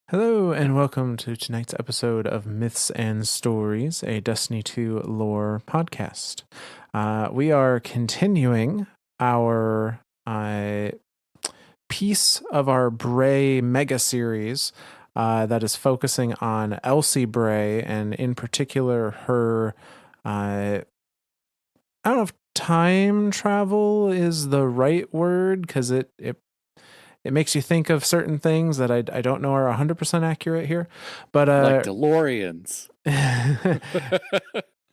Hello, and welcome to tonight's episode of Myths and Stories, a Destiny 2 lore podcast. We are continuing our piece of our Bray mega series that is focusing on Elsie Bray, and in particular her. I don't know if time travel is the right word because it makes you think of certain things that I don't know are 100% accurate here. But Like DeLoreans.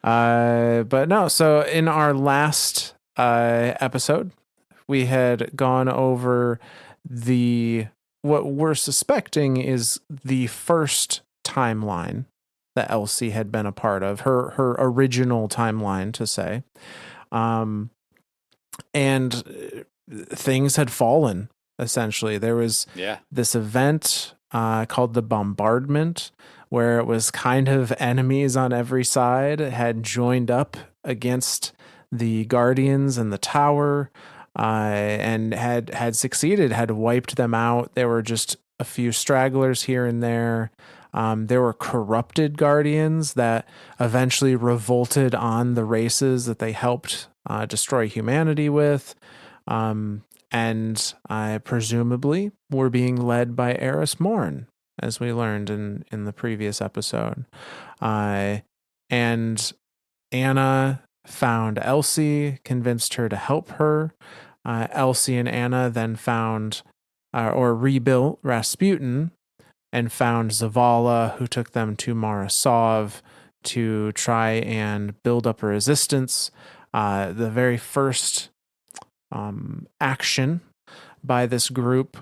but no, so in our last episode, we had gone over the what we're suspecting is the first timeline that Elsie had been a part of, her original timeline to say. And things had fallen. Essentially, there was Yeah. this event called the bombardment, where it was kind of enemies on every side had joined up against the Guardians and the tower, and had succeeded, had wiped them out. There were just a few stragglers here and there. There were corrupted Guardians that eventually revolted on the races that they helped destroy humanity with. And presumably were being led by Eris Morn, as we learned in the previous episode. And Anna found Elsie, convinced her to help her. Elsie and Anna then found or rebuilt Rasputin and found Zavala, who took them to Marasov to try and build up a resistance. The very first action by this group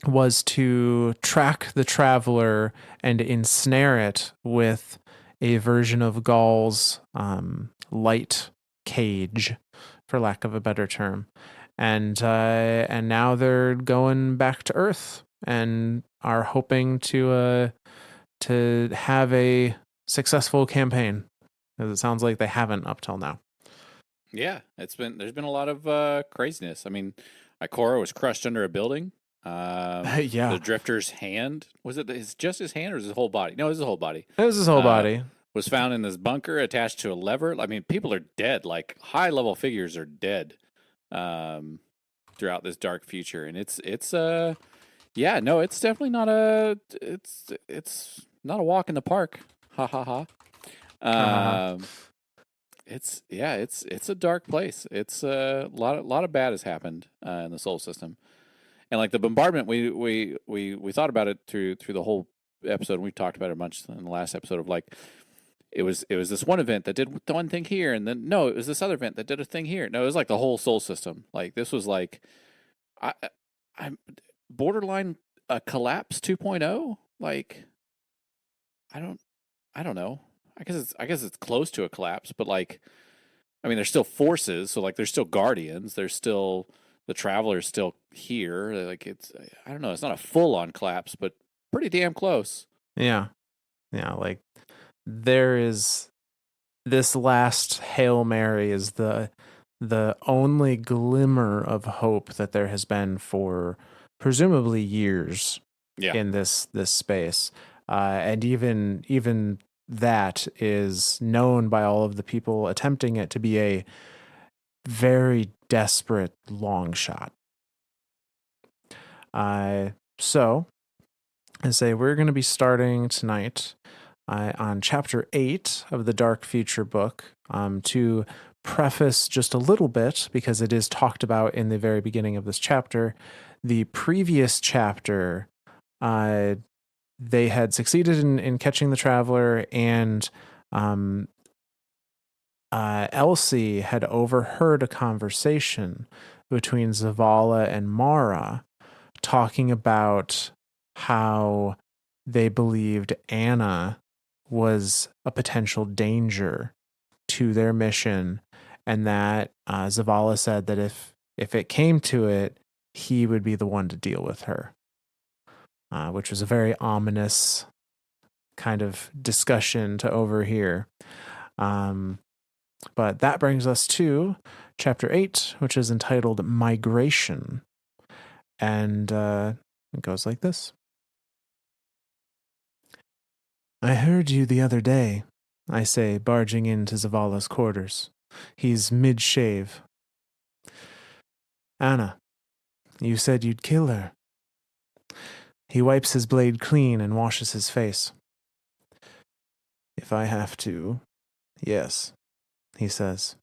was to track the traveler and ensnare it with a version of Gaul's light cage, for lack of a better term. And now they're going back to Earth and are hoping to have a successful campaign, because it sounds like they haven't up till now. Yeah. There's been a lot of craziness. I mean, Ikora was crushed under a building. Yeah, The Drifter's hand, was it just his hand or his whole body? No, it was his whole body. it was his whole Uh, body. was found in this bunker attached to a lever. I mean, people are dead. Like high level figures are dead throughout this dark future. And yeah, no, it's definitely not it's not a walk in the park. Ha ha ha. Uh-huh. It's a dark place. It's a lot of bad has happened in the solar system, and like the bombardment, we thought about it through the whole episode. And we talked about it much in the last episode of like it was this one event that did one thing here, and then no, it was this other event that did a thing here. No, it was like the whole soul system. Like this was like I I'm borderline a collapse 2.0. Like I don't I don't know. I guess it's close to a collapse, but like I mean, there's still forces, so like there's still guardians, there's still the travelers still here. Like I don't know, it's not a full on collapse, but pretty damn close. Yeah. Yeah, like there is this last Hail Mary is the only glimmer of hope that there has been for presumably years Yeah, in this space. And even that is known by all of the people attempting it to be a very desperate long shot. So I say we're going to be starting tonight on chapter 8 of the Dark Future book, to preface just a little bit, because it is talked about in the very beginning of this chapter. The previous chapter, they had succeeded in catching the traveler, and Elsie had overheard a conversation between Zavala and Mara talking about how they believed Anna was a potential danger to their mission, and that Zavala said that if it came to it, he would be the one to deal with her, which was a very ominous kind of discussion to overhear. But that brings us to chapter 8, which is entitled Migration. And it goes like this. I heard you the other day, I say, barging into Zavala's quarters. He's mid-shave. Anna, you said you'd kill her. He wipes his blade clean and washes his face. If I have to, yes, he says.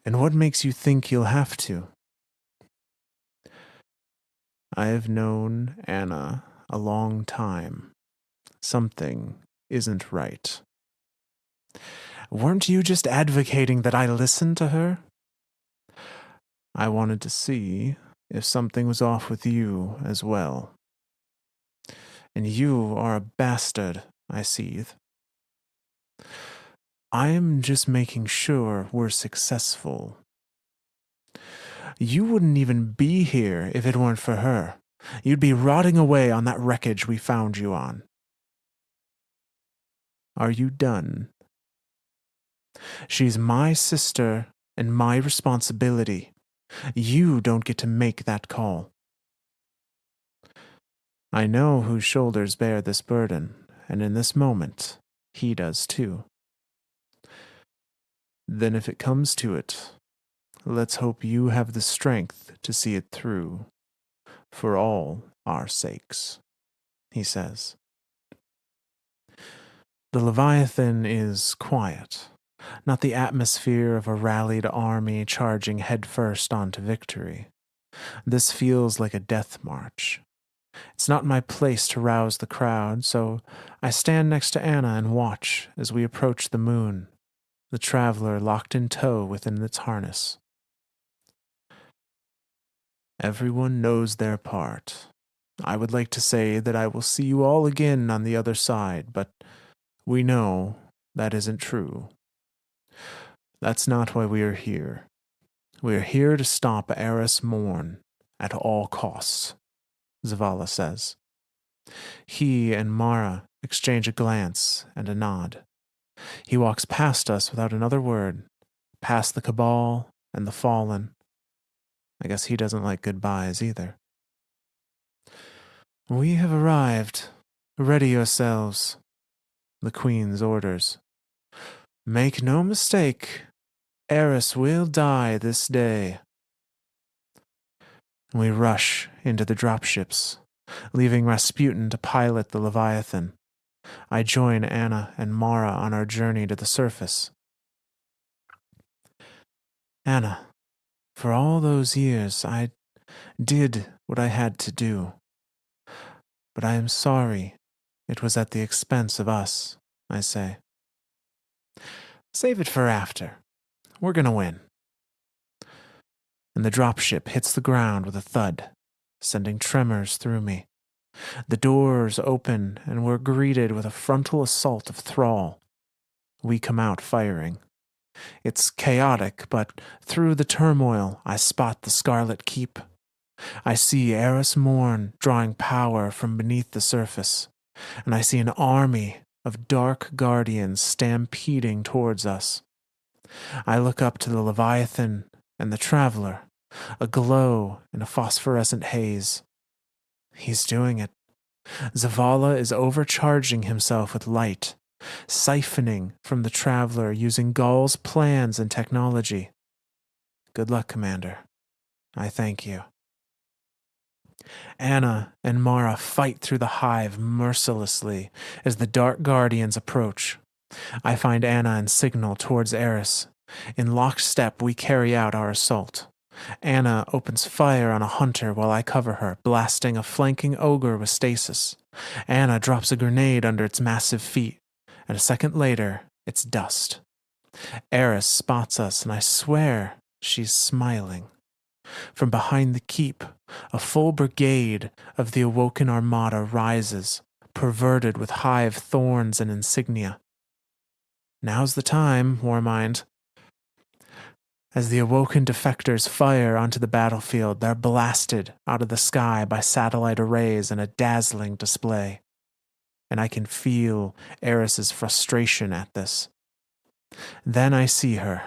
And what makes you think you'll have to? I have known Anna a long time. Something isn't right. Weren't you just advocating that I listen to her? I wanted to see if something was off with you as well. And you are a bastard, I seethe. I'm just making sure we're successful. You wouldn't even be here if it weren't for her. You'd be rotting away on that wreckage we found you on. Are you done? She's my sister and my responsibility. You don't get to make that call. I know whose shoulders bear this burden, and in this moment, he does too. Then if it comes to it, let's hope you have the strength to see it through, for all our sakes, he says. The Leviathan is quiet, not the atmosphere of a rallied army charging headfirst onto victory. This feels like a death march. It's not my place to rouse the crowd, so I stand next to Anna and watch as we approach the moon, the traveler locked in tow within its harness. Everyone knows their part. I would like to say that I will see you all again on the other side, but we know that isn't true. That's not why we are here. We are here to stop Eris Morn at all costs, Zavala says. He and Mara exchange a glance and a nod. He walks past us without another word, past the Cabal and the Fallen. I guess he doesn't like goodbyes either. We have arrived. Ready yourselves, the Queen's orders. Make no mistake, Eris will die this day. We rush into the dropships, leaving Rasputin to pilot the Leviathan. I join Anna and Mara on our journey to the surface. Anna, for all those years, I did what I had to do. But I am sorry it was at the expense of us, I say. Save it for after. We're gonna win. And the dropship hits the ground with a thud, sending tremors through me. The doors open, and we're greeted with a frontal assault of Thrall. We come out firing. It's chaotic, but through the turmoil, I spot the Scarlet Keep. I see Eris Morn drawing power from beneath the surface, and I see an army of dark guardians stampeding towards us. I look up to the Leviathan and the Traveler, aglow in a phosphorescent haze. He's doing it. Zavala is overcharging himself with light, siphoning from the Traveler using Gaul's plans and technology. Good luck, Commander. I thank you. Anna and Mara fight through the hive mercilessly as the Dark Guardians approach. I find Anna and signal towards Eris. In lockstep, we carry out our assault. Anna opens fire on a hunter while I cover her, blasting a flanking ogre with stasis. Anna drops a grenade under its massive feet, and a second later, it's dust. Eris spots us, and I swear she's smiling. From behind the keep, a full brigade of the awoken armada rises, perverted with hive thorns and insignia. Now's the time, Warmind. As the awoken defectors fire onto the battlefield, they're blasted out of the sky by satellite arrays in a dazzling display. And I can feel Eris's frustration at this. Then I see her,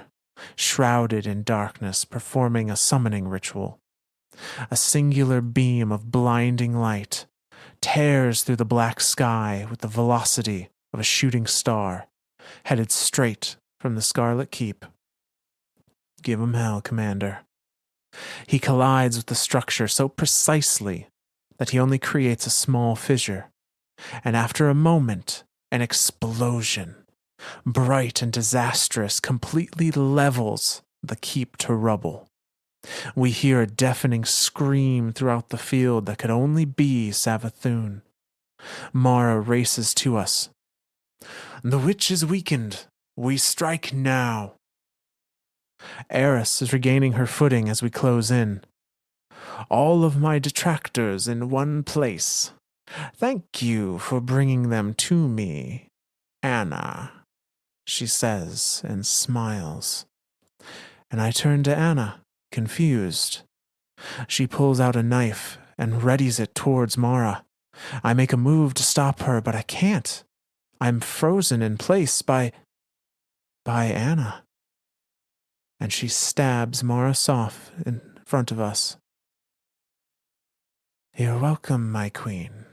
shrouded in darkness, performing a summoning ritual. A singular beam of blinding light, tears through the black sky with the velocity of a shooting star, headed straight from the Scarlet Keep. Give him hell, Commander. He collides with the structure so precisely that he only creates a small fissure, and after a moment, an explosion, bright and disastrous, completely levels the keep to rubble. We hear a deafening scream throughout the field that could only be Savathun. Mara races to us. The witch is weakened. We strike now. Eris is regaining her footing as we close in. All of my detractors in one place. Thank you for bringing them to me, Anna, she says and smiles. And I turn to Anna, confused. She pulls out a knife and readies it towards Mara. I make a move to stop her, but I can't. I'm frozen in place by Anna. And she stabs Mara Soft in front of us. You're welcome, my queen,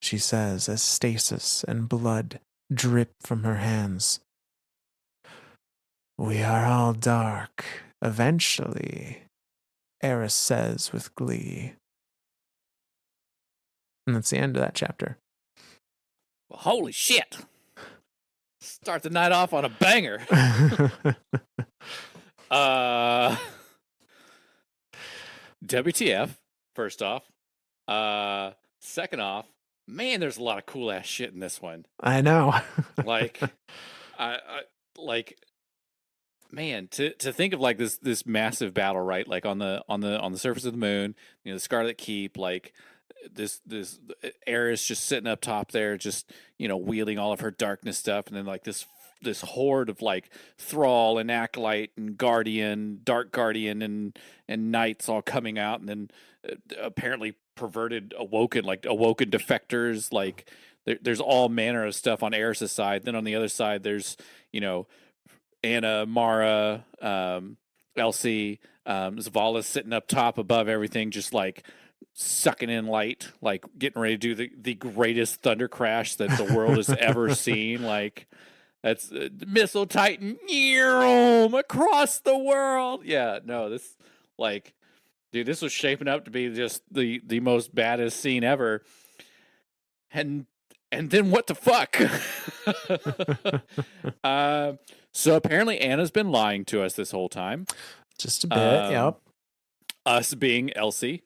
she says as stasis and blood drip from her hands. We are all dark, eventually, Eris says with glee. And that's the end of that chapter. Well, holy shit! Start the night off on a banger. WTF, first off. Second off, man, there's a lot of cool ass shit in this one. I know. Like, man, to think of like this massive battle, right? Like on the surface of the moon, you know, the Scarlet Keep, like this Eris just sitting up top there, just, you know, wielding all of her darkness stuff, and then like this horde of like thrall and acolyte and guardian, dark guardian and knights all coming out, and then apparently perverted awoken defectors. Like there's all manner of stuff on Eris's side. Then on the other side, there's, you know, Anna, Mara, Elsie, Zavala sitting up top above everything, just like sucking in light, like getting ready to do the greatest thunder crash that the world has ever seen. Like, that's Missile Titan across the world. Yeah, no, this, like, dude, this was shaping up to be just the most baddest scene ever. And then what the fuck? So apparently Anna's been lying to us this whole time. Just a bit, yep. Us being Elsie.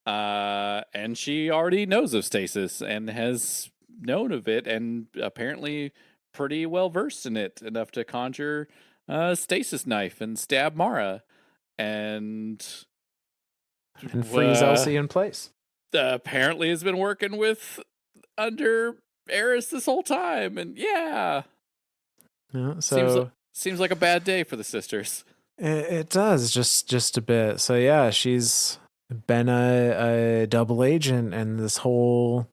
And she already knows of stasis and has known of it, and apparently pretty well versed in it, enough to conjure a stasis knife and stab Mara and freeze Elsie in place. Apparently has been working with under Eris this whole time, and yeah, so seems like a bad day for the sisters. It does, just a bit. So yeah, she's been a double agent, and this whole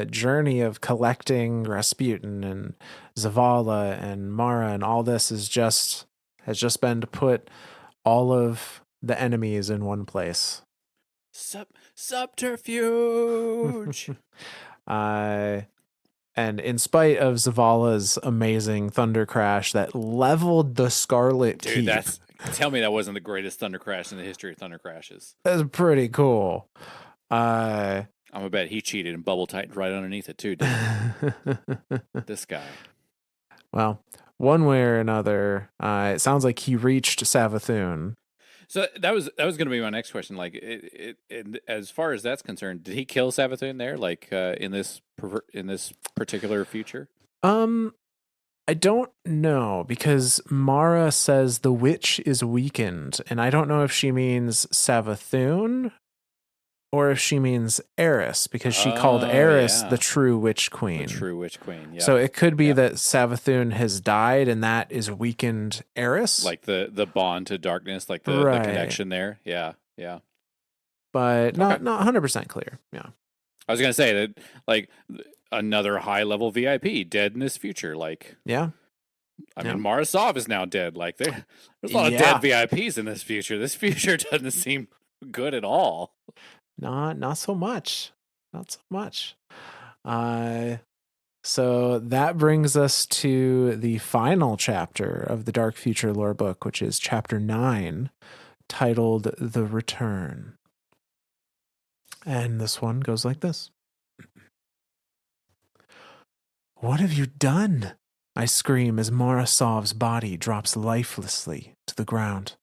journey of collecting Rasputin and Zavala and Mara and all this has just been to put all of the enemies in one place. Subterfuge. And in spite of Zavala's amazing thunder crash that leveled the Scarlet Keep. Tell me that wasn't the greatest thunder crash in the history of thunder crashes. That's pretty cool. I'm gonna bet he cheated and bubble tightened right underneath it too, didn't this guy. Well, one way or another, it sounds like he reached Savathun. So that was going to be my next question. Like, as far as that's concerned, did he kill Savathun there? Like in this particular future? I don't know, because Mara says the witch is weakened, and I don't know if she means Savathun or if she means Eris, because she called Eris the true witch queen. The true witch queen. Yeah. So it could be that Savathun has died, and that is weakened Eris, like the bond to darkness, like the connection there. Yeah, yeah. But not 100% clear. Yeah. I was gonna say that, like, another high level VIP dead in this future. Like, yeah. I mean, Mara Sov is now dead. Like, there's a lot of dead VIPs in this future. This future doesn't seem good at all. Not so much. not so much. So that brings us to the final chapter of the Dark Future lore book, which is chapter 9, titled The Return. And this one goes like this. What have you done? I scream as Morosov's body drops lifelessly to the ground.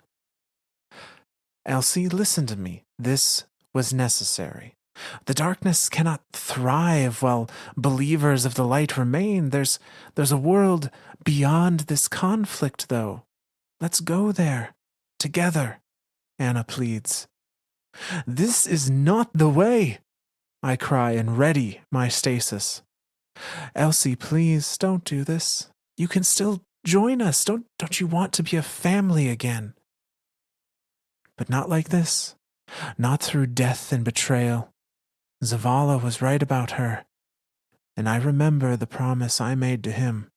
Elsie, listen to me. This was necessary. The darkness cannot thrive while believers of the light remain. There's a world beyond this conflict, though. Let's go there, together, Anna pleads. This is not the way, I cry and ready my stasis. Elsie, please, don't do this. You can still join us. Don't you want to be a family again? But not like this. Not through death and betrayal. Zavala was right about her, and I remember the promise I made to him.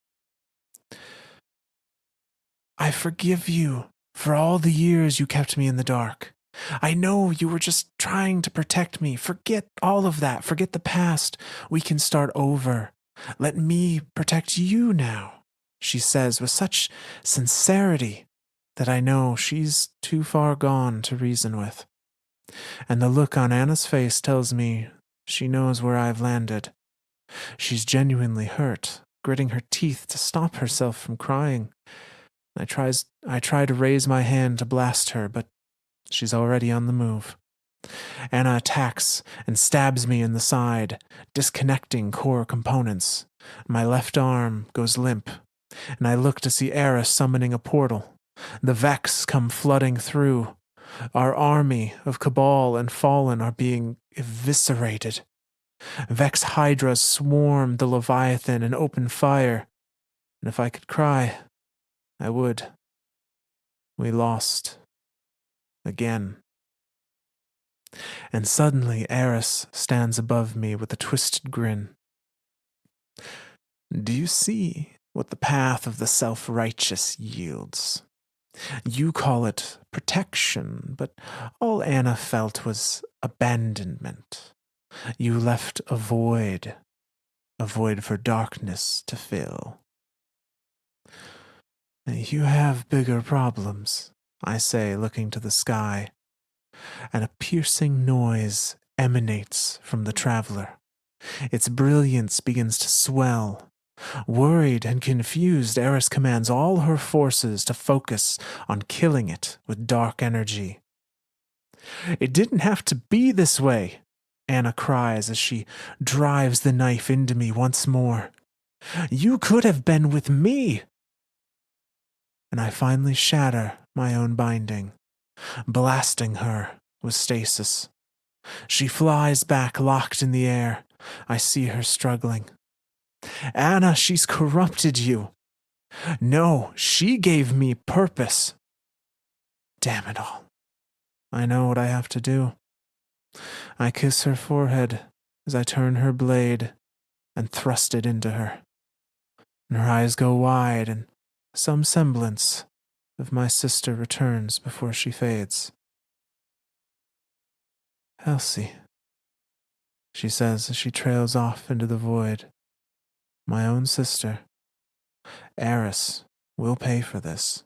I forgive you for all the years you kept me in the dark. I know you were just trying to protect me. Forget all of that. Forget the past. We can start over. Let me protect you now, she says with such sincerity that I know she's too far gone to reason with. And the look on Anna's face tells me she knows where I've landed. She's genuinely hurt, gritting her teeth to stop herself from crying. I try to raise my hand to blast her, but she's already on the move. Anna attacks and stabs me in the side, disconnecting core components. My left arm goes limp, and I look to see Eris summoning a portal. The Vex come flooding through. Our army of Cabal and Fallen are being eviscerated. Vex Hydras swarm the Leviathan and open fire. And if I could cry, I would. We lost. Again. And suddenly Eris stands above me with a twisted grin. Do you see what the path of the self-righteous yields? You call it protection, but all Anna felt was abandonment. You left a void for darkness to fill. You have bigger problems, I say, looking to the sky, and a piercing noise emanates from the traveler. Its brilliance begins to swell. Worried and confused, Eris commands all her forces to focus on killing it with dark energy. It didn't have to be this way, Anna cries as she drives the knife into me once more. You could have been with me. And I finally shatter my own binding, blasting her with stasis. She flies back, locked in the air. I see her struggling. Anna, she's corrupted you. No, she gave me purpose. Damn it all. I know what I have to do. I kiss her forehead as I turn her blade and thrust it into her. And her eyes go wide, and some semblance of my sister returns before she fades. Elsie, she says as she trails off into the void. My own sister. Eris will pay for this.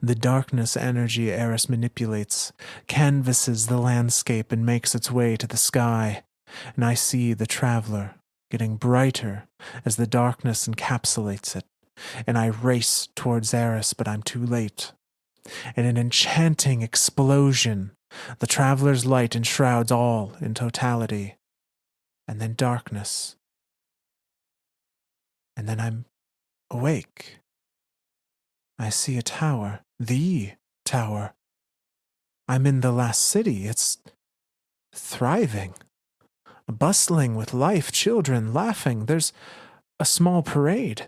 The darkness energy Eris manipulates canvases the landscape and makes its way to the sky, and I see the traveler getting brighter as the darkness encapsulates it, and I race towards Eris, but I'm too late. In an enchanting explosion, the traveler's light enshrouds all in totality, and then darkness. And then I'm awake. I see a tower, the tower. I'm in the last city. It's thriving, bustling with life, children laughing. There's a small parade.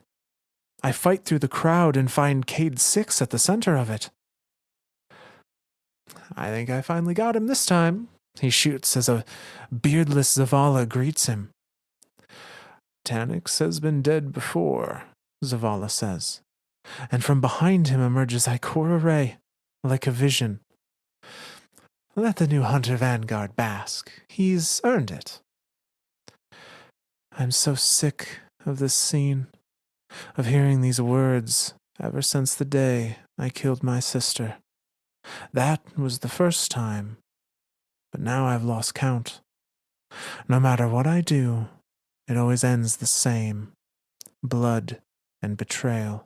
I fight through the crowd and find Cade 6 at the center of it. I think I finally got him this time, he shoots as a beardless Zavala greets him. Tanix has been dead before, Zavala says, and from behind him emerges Ikora Ray, like a vision. Let the new Hunter Vanguard bask. He's earned it. I'm so sick of this scene, of hearing these words ever since the day I killed my sister. That was the first time, but now I've lost count. No matter what I do, it always ends the same: blood and betrayal.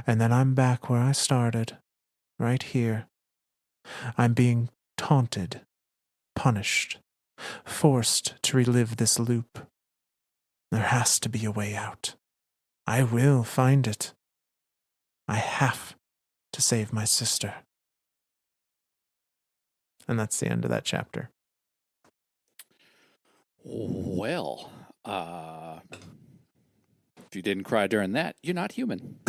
And then I'm back where I started, right here. I'm being taunted, punished, forced to relive this loop. There has to be a way out. I will find it. I have to save my sister. And that's the end of that chapter. Well, if you didn't cry during that, you're not human.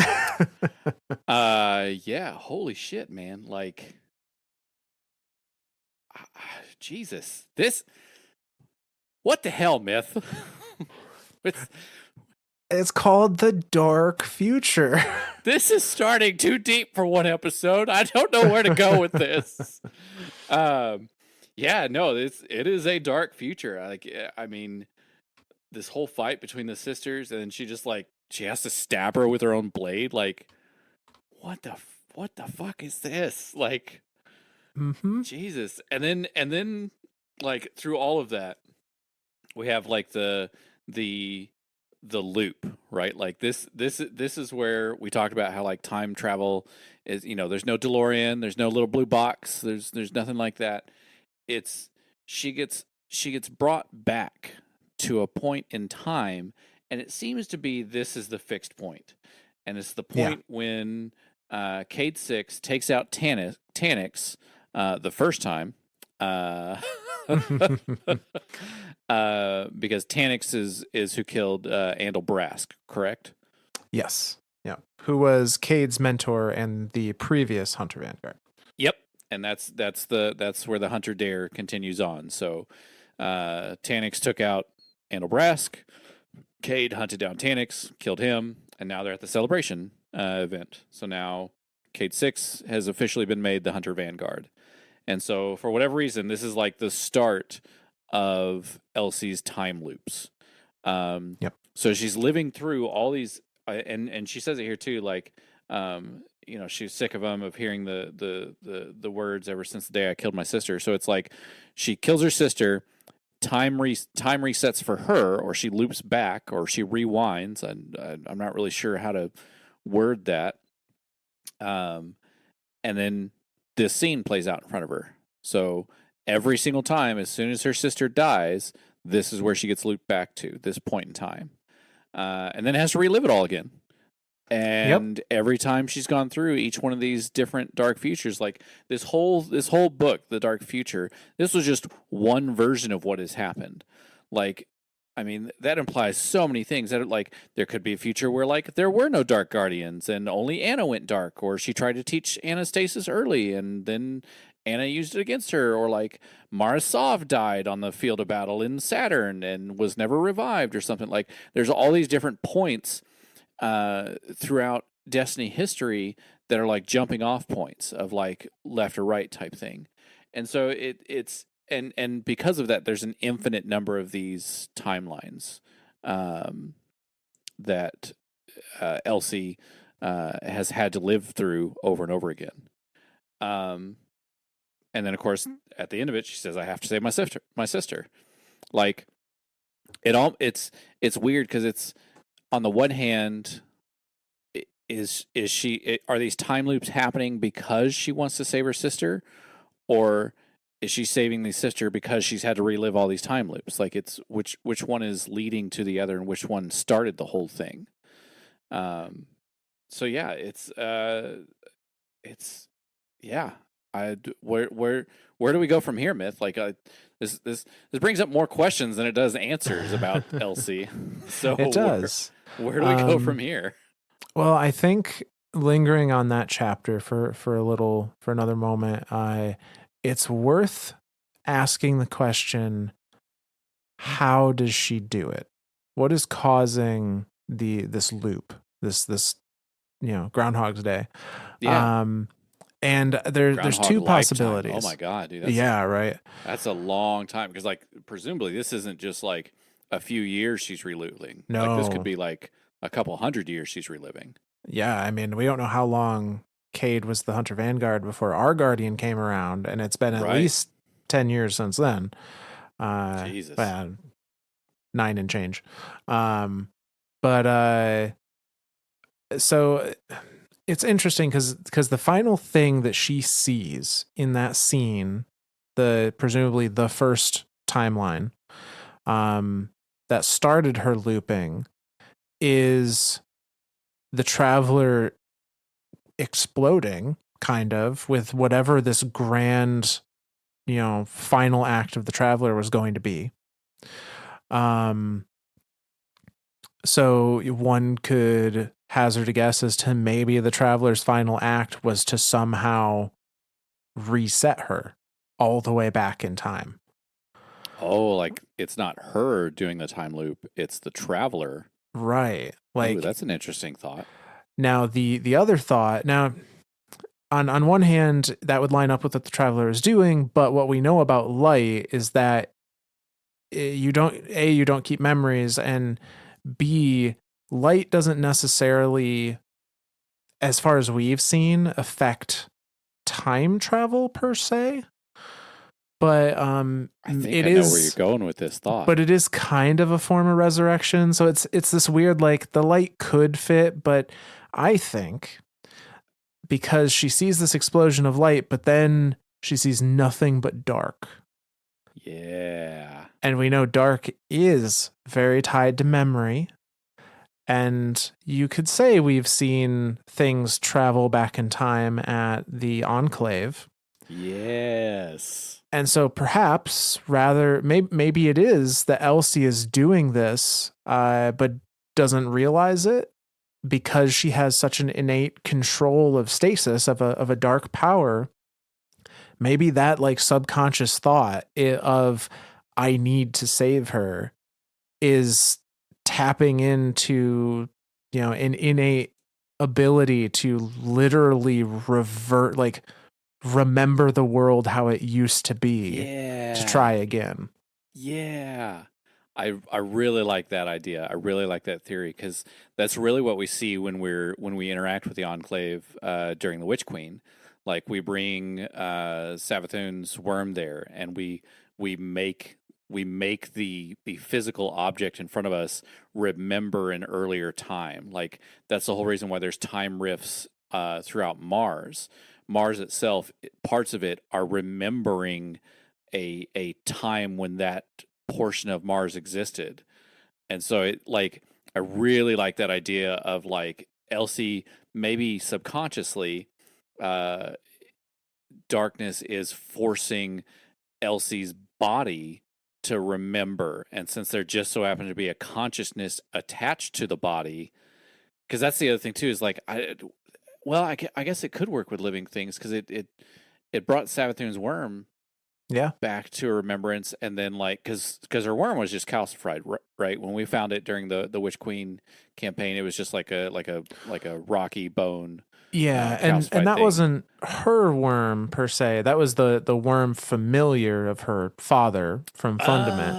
Yeah, holy shit, man. Like, Jesus, what the hell, Myth? It's called The Dark Future. This is starting too deep for one episode. I don't know where to go with this. Yeah, no, it is a dark future. Like, I mean, this whole fight between the sisters, and then she has to stab her with her own blade. Like, what the fuck is this? Like, Jesus. And then like through all of that, we have like the loop, right? Like this is where we talked about how like time travel is, there's no DeLorean, there's no little blue box, there's nothing like that. It's she gets brought back to a point in time, and it seems to be this is the fixed point. And it's the point when Cade 6 takes out Tanix the first time. Because Tanix is who killed Andal Brask, correct? Yes. Yeah. Who was Cade's mentor and the previous Hunter Vanguard. Yep. And that's where the Hunter Dare continues on. So Tanix took out Andal Brask, Cade hunted down Tanix, killed him, and now they're at the celebration event. So now Cade 6 has officially been made the Hunter Vanguard. And so for whatever reason, this is like the start of Elsie's time loops. Yep. So she's living through all these, and she says it here too, like, she's sick of them, of hearing the words ever since the day I killed my sister. So it's like she kills her sister, time resets for her, or she loops back, or she rewinds. I'm not really sure how to word that. And then this scene plays out in front of her. So every single time, as soon as her sister dies, this is where she gets looped back to, this point in time. And then has to relive it all again. And every time she's gone through each one of these different dark futures, like this whole book, The Dark Future, this was just one version of what has happened. Like, I mean, that implies so many things. That like there could be a future where like there were no Dark Guardians and only Anna went dark, or she tried to teach Anastasis early and then Anna used it against her, or like Mara Sov died on the field of battle in Saturn and was never revived or something. Like there's all these different points throughout Destiny history that are like jumping off points of like left or right type thing. And so it's and because of that, there's an infinite number of these timelines that Elsie has had to live through over and over again. And then, of course, at the end of it, she says, "I have to save my sister." Like it's weird because it's, on the one hand, are these time loops happening because she wants to save her sister, or is she saving the sister because she's had to relive all these time loops? Like it's which one is leading to the other, and which one started the whole thing? So yeah, where do we go from here, Myth? Like this brings up more questions than it does answers about Elsie. So it does. Where do we go from here? Well, I think lingering on that chapter for another moment, it's worth asking the question: how does she do it? What is causing this loop? This Groundhog's Day? Yeah. And there's Groundhog two lifetime. Oh my possibilities. God, dude, Yeah, right. that's a long time because like presumably this isn't just like a few years she's reliving. Like this could No. be like a couple hundred years she's reliving. Yeah, I mean, we don't know how long Cade was the Hunter Vanguard before our Guardian came around, and it's been at Right. least 10 years since then. Jesus. Well, 9 and change. Um, but so it's interesting because the final thing that she sees in that scene, the presumably the first timeline, that started her looping, is the Traveler exploding, kind of, with whatever this grand, final act of the Traveler was going to be. So one could hazard a guess as to maybe the Traveler's final act was to somehow reset her all the way back in time. Oh, like it's not her doing the time loop; it's the Traveler. Right. Ooh, Like, that's an interesting thought. now the other thought, now on one hand that would line up with what the Traveler is doing, but what we know about light is that you don't keep memories, and B, light doesn't necessarily, as far as we've seen, affect time travel per se. But I think it I know where you're is going with this thought. but it is kind of a form of resurrection. So it's this weird, like, the light could fit, but I think because she sees this explosion of light, but then she sees nothing but dark. Yeah. And we know dark is very tied to memory. And you could say we've seen things travel back in time at the Enclave. Yes. And so perhaps maybe it is that Elsie is doing this, but doesn't realize it because she has such an innate control of stasis, of a dark power. Maybe that, like, subconscious thought of I need to save her is tapping into, an innate ability to literally revert, like, remember the world how it used to be, to try Yeah. again. Yeah. I really like that idea. I really like that theory because that's really what we see when we interact with the Enclave during the Witch Queen. Like we bring Savathun's worm there, and we make the physical object in front of us remember an earlier time. Like that's the whole reason why there's time rifts throughout Mars. Mars itself, parts of it are remembering a time when that portion of Mars existed. And so it like I really like that idea of like Elsie maybe subconsciously uh darkness is forcing Elsie's body to remember, and since there just so happens to be a consciousness attached to the body, because that's the other thing too is like I guess it could work with living things because it brought Savathun's worm Yeah. back to a remembrance, and then like because her worm was just calcified, right? When we found it during the Witch Queen campaign, it was just like a rocky bone, Yeah, and calcified that thing. wasn't her worm per se. That was the worm familiar of her father from Fundament.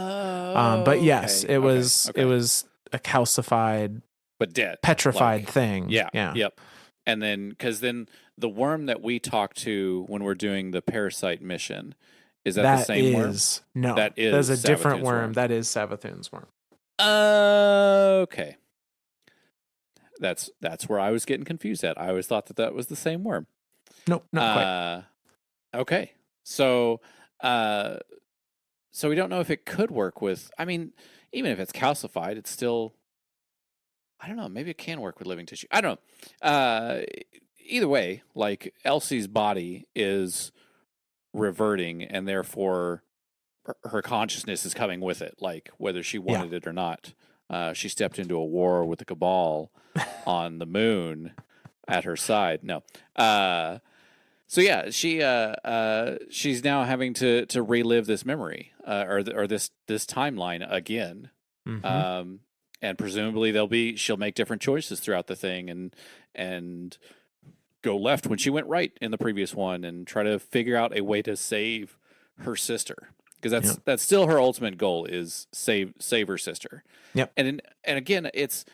But Oh, yes, okay, it okay, was a calcified, but dead, petrified like thing. yeah, Yeah. yep. And then because then the worm that we talk to when we're doing the parasite mission, is that the That same worm? is no. That is That's a different Savathun's worm. worm. That is Savathun's worm. Okay. That's where I was getting confused at. I always thought that was the same worm. Nope, not quite. Okay. So so we don't know if it could work with, I mean, even if it's calcified, it's still, I don't know, maybe it can work with living tissue. I don't know. Either way, like Elsie's body is reverting, and therefore her consciousness is coming with it, like whether she wanted it or not. She stepped into a war with the Cabal on the moon at her side. No. So yeah, she's now having to relive this memory or this timeline again. Mm-hmm. And presumably she'll make different choices throughout the thing, and go left when she went right in the previous one, and try to figure out a way to save her sister, because Yep. that's still her ultimate goal, is save her sister. Yep. And again, it's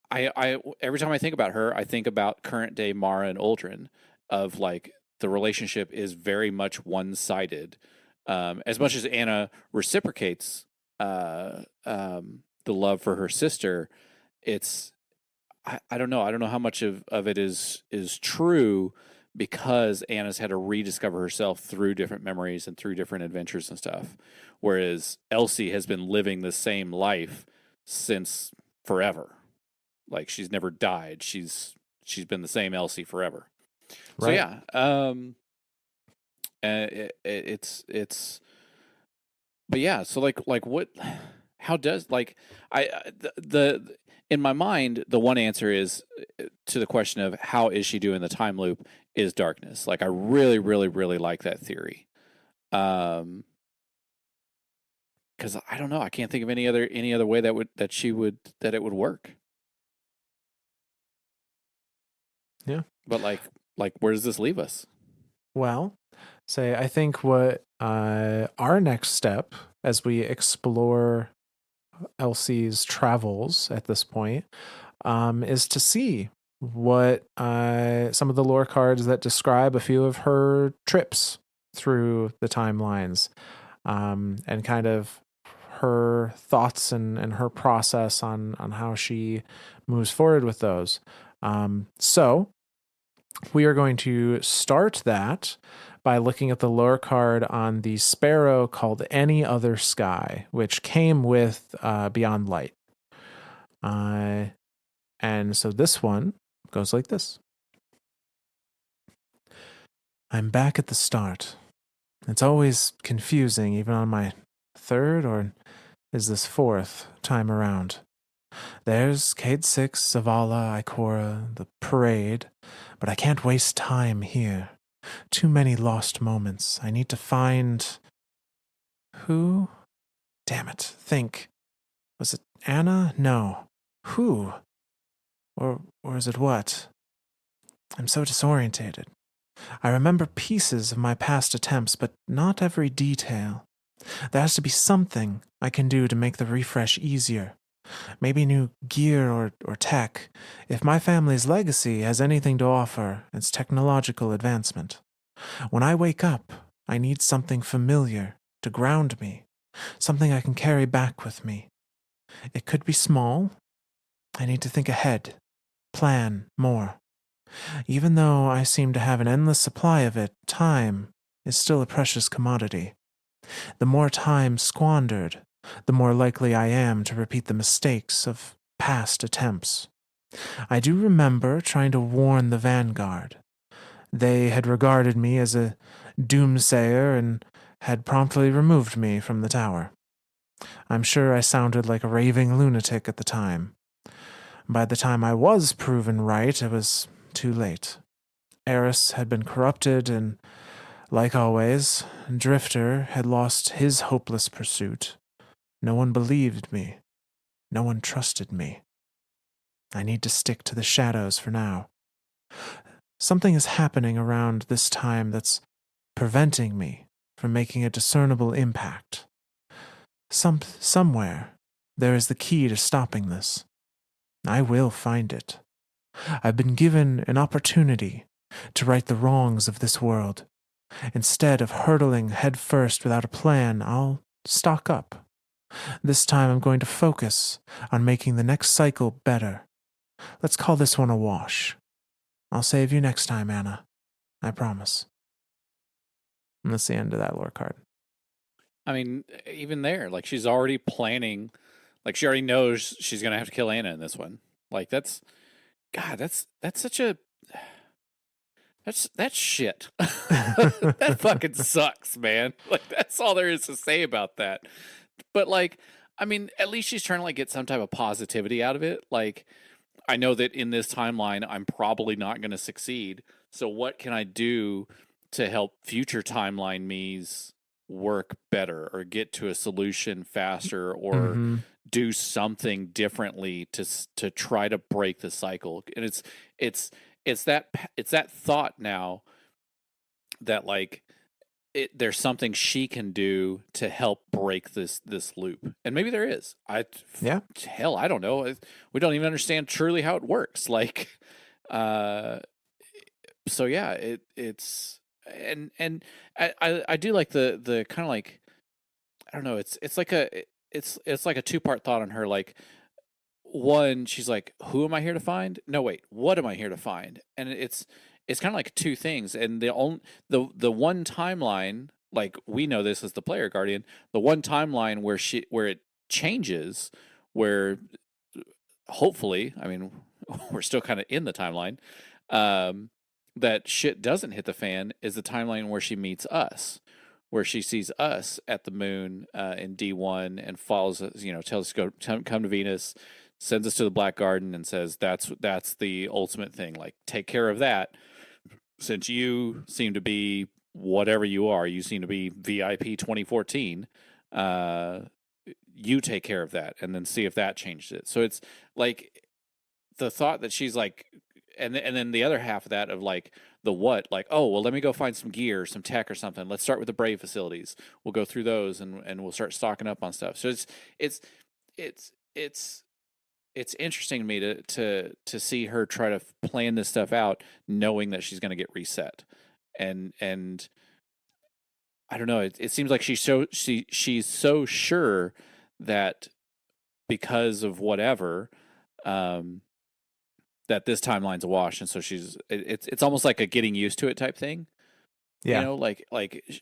I every time I think about her, I think about current day Mara and Uldren, of like the relationship is very much one sided. As much as Anna reciprocates the love for her sister, it's I don't know. I don't know how much of it is true, because Anna's had to rediscover herself through different memories and through different adventures and stuff. Whereas Elsie has been living the same life since forever. Like, she's never died. She's been the same Elsie forever. So Right. yeah, it's but yeah. So like what? How does like the in my mind, the one answer is to the question of how is she doing the time loop is darkness. Like, I really, really, really like that theory. Because I don't know, I can't think of any other way that it would work. Yeah. But like where does this leave us? Well, say I think what our next step as we explore Elsie's travels at this point is to see what some of the lore cards that describe a few of her trips through the timelines, and kind of her thoughts and her process on how she moves forward with those. So we are going to start that by looking at the lore card on the sparrow called Any Other Sky, which came with Beyond Light. And so this one goes like this. I'm back at the start. It's always confusing, even on my third, or is this fourth time around? There's Cade 6, Zavala, Ikora, the parade, but I can't waste time here. Too many lost moments. I need to find... Who? Damn it. Think. Was it Anna? No. Who? Or is it what? I'm so disorientated. I remember pieces of my past attempts, but not every detail. There has to be something I can do to make the refresh easier. Maybe new gear or tech. If my family's legacy has anything to offer, it's technological advancement. When I wake up, I need something familiar to ground me, something I can carry back with me. It could be small. I need to think ahead, plan more. Even though I seem to have an endless supply of it, time is still a precious commodity. The more time squandered, the more likely I am to repeat the mistakes of past attempts. I do remember trying to warn the Vanguard. They had regarded me as a doomsayer and had promptly removed me from the tower. I'm sure I sounded like a raving lunatic at the time. By the time I was proven right, it was too late. Eris had been corrupted, and, like always, Drifter had lost his hopeless pursuit. No one believed me. No one trusted me. I need to stick to the shadows for now. Something is happening around this time that's preventing me from making a discernible impact. Somewhere, there is the key to stopping this. I will find it. I've been given an opportunity to right the wrongs of this world. Instead of hurtling headfirst without a plan, I'll stock up. This time I'm going to focus on making the next cycle better. Let's call this one a wash. I'll save you next time, Anna. I promise. And that's the end of that lore card. I mean, even there, like, she's already planning, like, she already knows she's gonna have to kill Anna in this one. Like, that's such a that's shit. That fucking sucks, man. Like, that's all there is to say about that. But like, I mean, at least she's trying to like get some type of positivity out of it. Like, I know that in this timeline, I'm probably not going to succeed. So what can I do to help future timeline me's work better, or get to a solution faster, or do something differently to try to break the cycle? And it's that thought now that like there's something she can do to help break this loop, and maybe there is. Yeah. Hell, I don't know. We don't even understand truly how it works. Like, uh, so yeah, it's and I do like the kind of like, I don't know. It's like a two-part thought on her. Like, one, she's like, who am I here to find? No, wait, what am I here to find? And it's kind of like two things. And the one timeline, like we know this as the player guardian, the one timeline where it changes, where hopefully, I mean, we're still kind of in the timeline, um, that shit doesn't hit the fan, is the timeline where she meets us, where she sees us at the moon in D1 and follows us, tells us to come to Venus, sends us to the Black Garden, and says that's the ultimate thing. Like, take care of that, since you seem to be whatever you are. You seem to be VIP 2014. You take care of that, and then see if that changed it. So it's like the thought that she's like, and then the other half of that of like the what, like, oh well, let me go find some gear, some tech or something. Let's start with the Brave facilities. We'll go through those and we'll start stocking up on stuff. So it's it's it's it's interesting to me to see her try to plan this stuff out, knowing that she's going to get reset, and I don't know. It seems like she's so sure that because of whatever, um, that this timeline's a wash, and so it's almost like a getting used to it type thing. Yeah. Like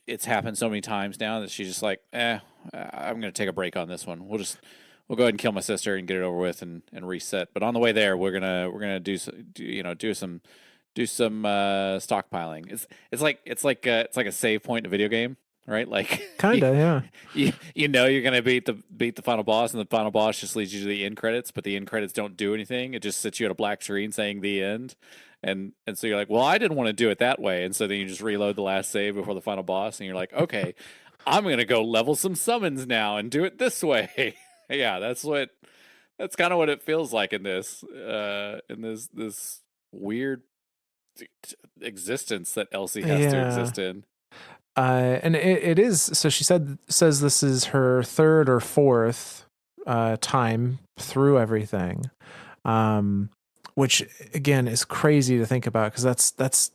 it's happened so many times now that she's just like, I'm gonna take a break on this one. We'll go ahead and kill my sister and get it over with and reset. But on the way there, we're gonna do some stockpiling. It's like a save point in a video game, right? Like Kinda, yeah. you're gonna beat the final boss, and the final boss just leads you to the end credits, but the end credits don't do anything. It just sits you at a black screen saying the end, and so you're like, well, I didn't want to do it that way, and so then you just reload the last save before the final boss, and you're like, okay, I'm gonna go level some summons now and do it this way. Yeah, that's kind of what it feels like in this weird existence that Elsie has to Yeah. exist in. And it is, so she says this is her third or fourth time through everything. Which again is crazy to think about, because that's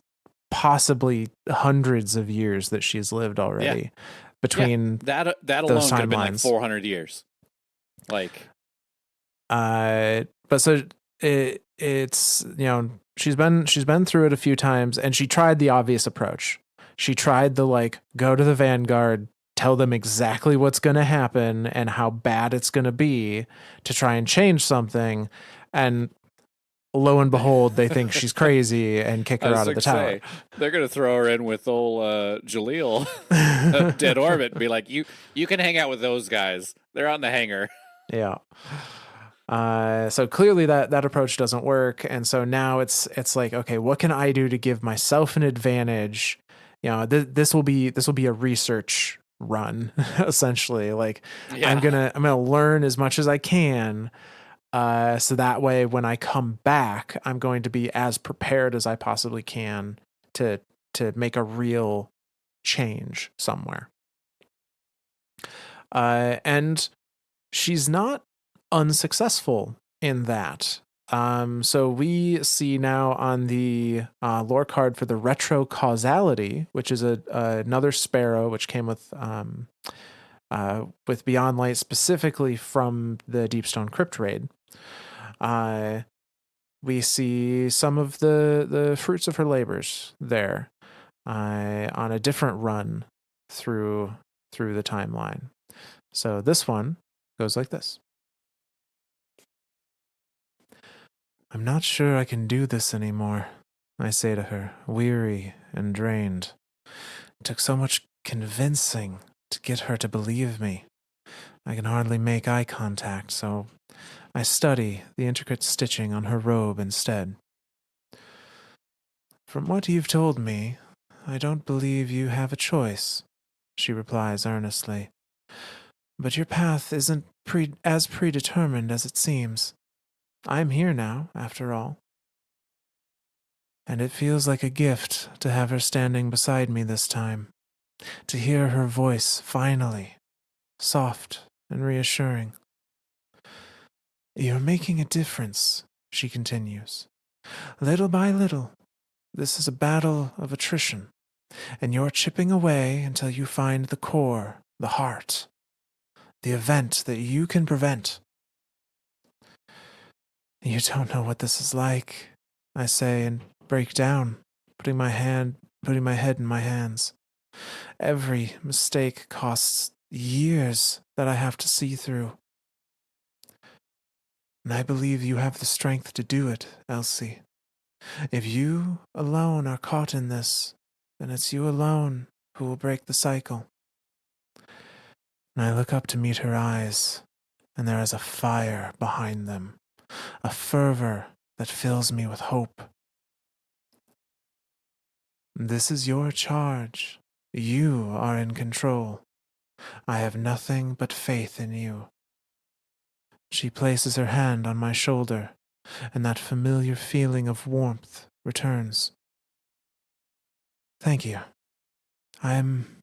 possibly hundreds of years that she's lived already between that those alone could have been like timelines. 400 years. Like, but so it's she's been through it a few times, and she tried the obvious approach. She tried the like, go to the Vanguard, tell them exactly what's going to happen and how bad it's going to be to try and change something, and lo and behold, they think she's crazy and kick her out of the tower. They're going to throw her in with old Jaleel, Dead Orbit, and be like, you can hang out with those guys. They're out in the hangar. Yeah. So clearly that approach doesn't work, and so now it's like, okay, what can I do to give myself an advantage? This will be a research run, essentially. Like, Yeah. I'm gonna learn as much as I can, so that way when I come back, I'm going to be as prepared as I possibly can to make a real change somewhere. And she's not unsuccessful in that. So we see now on the lore card for the retro causality, which is another sparrow which came with Beyond Light, specifically from the Deepstone Crypt raid. We see some of the fruits of her labors there on a different run through the timeline. So this one goes like this. I'm not sure I can do this anymore, I say to her, weary and drained. It took so much convincing to get her to believe me. I can hardly make eye contact, so I study the intricate stitching on her robe instead. From what you've told me, I don't believe you have a choice, she replies earnestly. But your path isn't as predetermined as it seems. I'm here now, after all. And it feels like a gift to have her standing beside me this time, to hear her voice finally, soft and reassuring. You're making a difference, she continues. Little by little, this is a battle of attrition, and you're chipping away until you find the core, the heart, the event that you can prevent. You don't know what this is like, I say and break down, putting my head in my hands. Every mistake costs years that I have to see through. And I believe you have the strength to do it, Elsie. If you alone are caught in this, then it's you alone who will break the cycle. And I look up to meet her eyes, and there is a fire behind them, a fervor that fills me with hope. This is your charge. You are in control. I have nothing but faith in you. She places her hand on my shoulder, and that familiar feeling of warmth returns. Thank you. I'm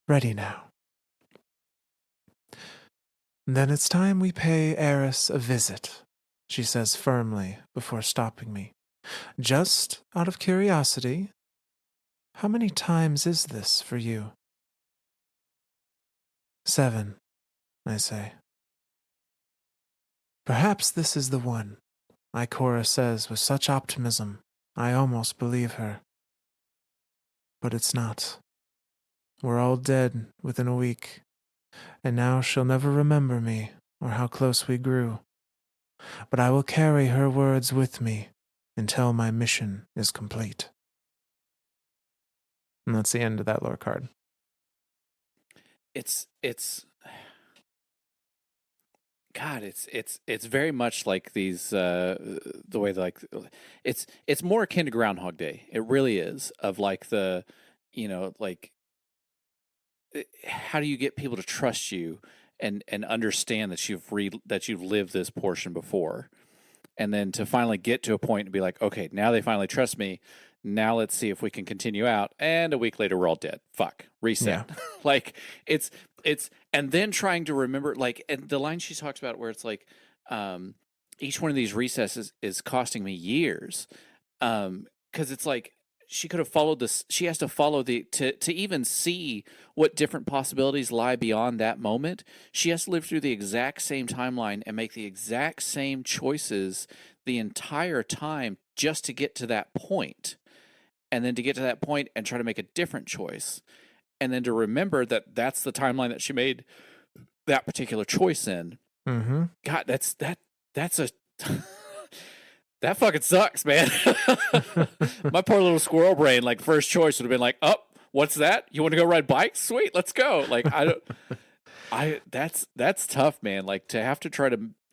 ready now. Then it's time we pay Eris a visit, she says firmly before stopping me. Just out of curiosity, how many times is this for you? 7, I say. Perhaps this is the one, Ikora says with such optimism, I almost believe her. But it's not. We're all dead within a week, and now she'll never remember me or how close we grew. But I will carry her words with me until my mission is complete. And that's the end of that lore card. It's God, it's very much like these the way like it's more akin to Groundhog Day. It really is, of like the, like, how do you get people to trust you and understand that you've lived this portion before, and then to finally get to a point and be like, okay, now they finally trust me. Now let's see if we can continue out. And a week later, we're all dead. Fuck, reset. Yeah. Like it's and then trying to remember, like, and the line she talks about where it's like, each one of these recesses is costing me years, because it's like she could have followed this. She has to follow to even see what different possibilities lie beyond that moment. She has to live through the exact same timeline and make the exact same choices the entire time just to get to that point. And then to get to that point and try to make a different choice. And then to remember that that's the timeline that she made that particular choice in. Mm-hmm. God, that's a that fucking sucks, man. My poor little squirrel brain, like, first choice would have been like, oh, what's that? You want to go ride bikes? Sweet, let's go. Like, that's tough, man. Like, to have to try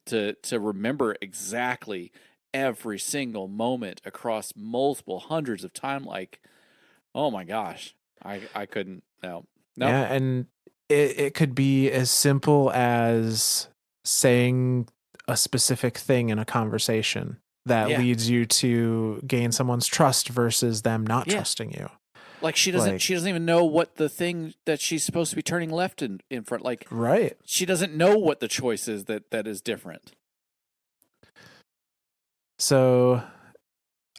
to remember exactly every single moment across multiple hundreds of time. Like, oh my gosh, I couldn't. No. Yeah, and it could be as simple as saying a specific thing in a conversation that leads you to gain someone's trust versus them not trusting you. Like, she doesn't even know what the thing that she's supposed to be turning left in front. Like, right. She doesn't know what the choice is that is different. So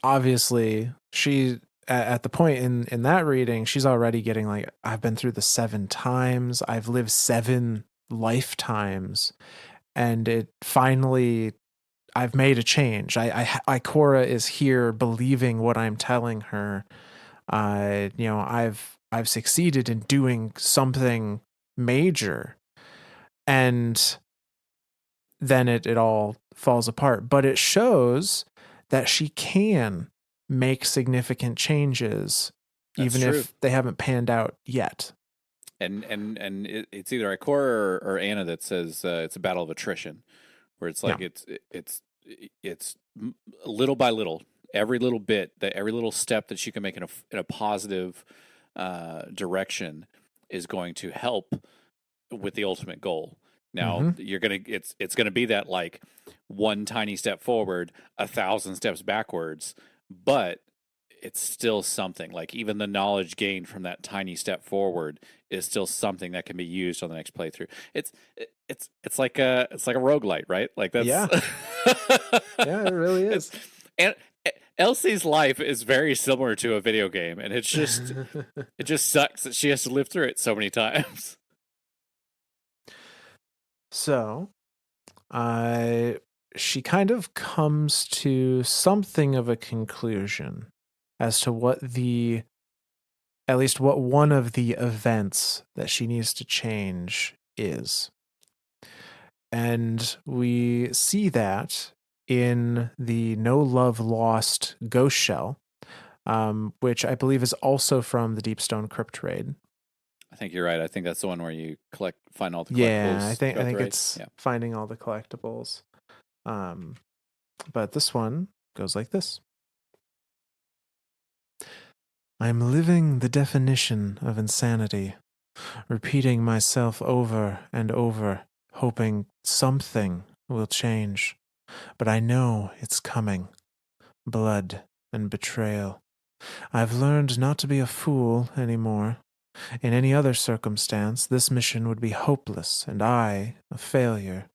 obviously she, at the point in that reading, she's already getting like, I've been through the 7 times, I've lived 7 lifetimes, and it finally, I've made a change. Ikora is here believing what I'm telling her. I've succeeded in doing something major, and then it all falls apart. But it shows that she can make significant changes, even if they haven't panned out yet. And it's either Ikora or Anna that says it's a battle of attrition, where it's like it's little by little, every little bit, that every little step that she can make in a positive direction is going to help with the ultimate goal. Now it's gonna be that, like, one tiny step forward, 1,000 steps backwards, but it's still something. Like even the knowledge gained from that tiny step forward is still something that can be used on the next playthrough. It's like a roguelite, right? Like that's Yeah. Yeah, it really it's is. and Elsie's life is very similar to a video game, and it just sucks that she has to live through it so many times. So, I she kind of comes to something of a conclusion as to at least what one of the events that she needs to change is. And we see that in the No Love Lost Ghost Shell, which I believe is also from the Deepstone Crypt raid. I think you're right. I think that's the one where you find all the Yeah, I collectibles, think go I think through. it's Yeah. finding all the collectibles. But this one goes like this. I'm living the definition of insanity, repeating myself over and over, hoping something will change. But I know it's coming. Blood and betrayal. I've learned not to be a fool anymore. In any other circumstance, this mission would be hopeless and I a failure.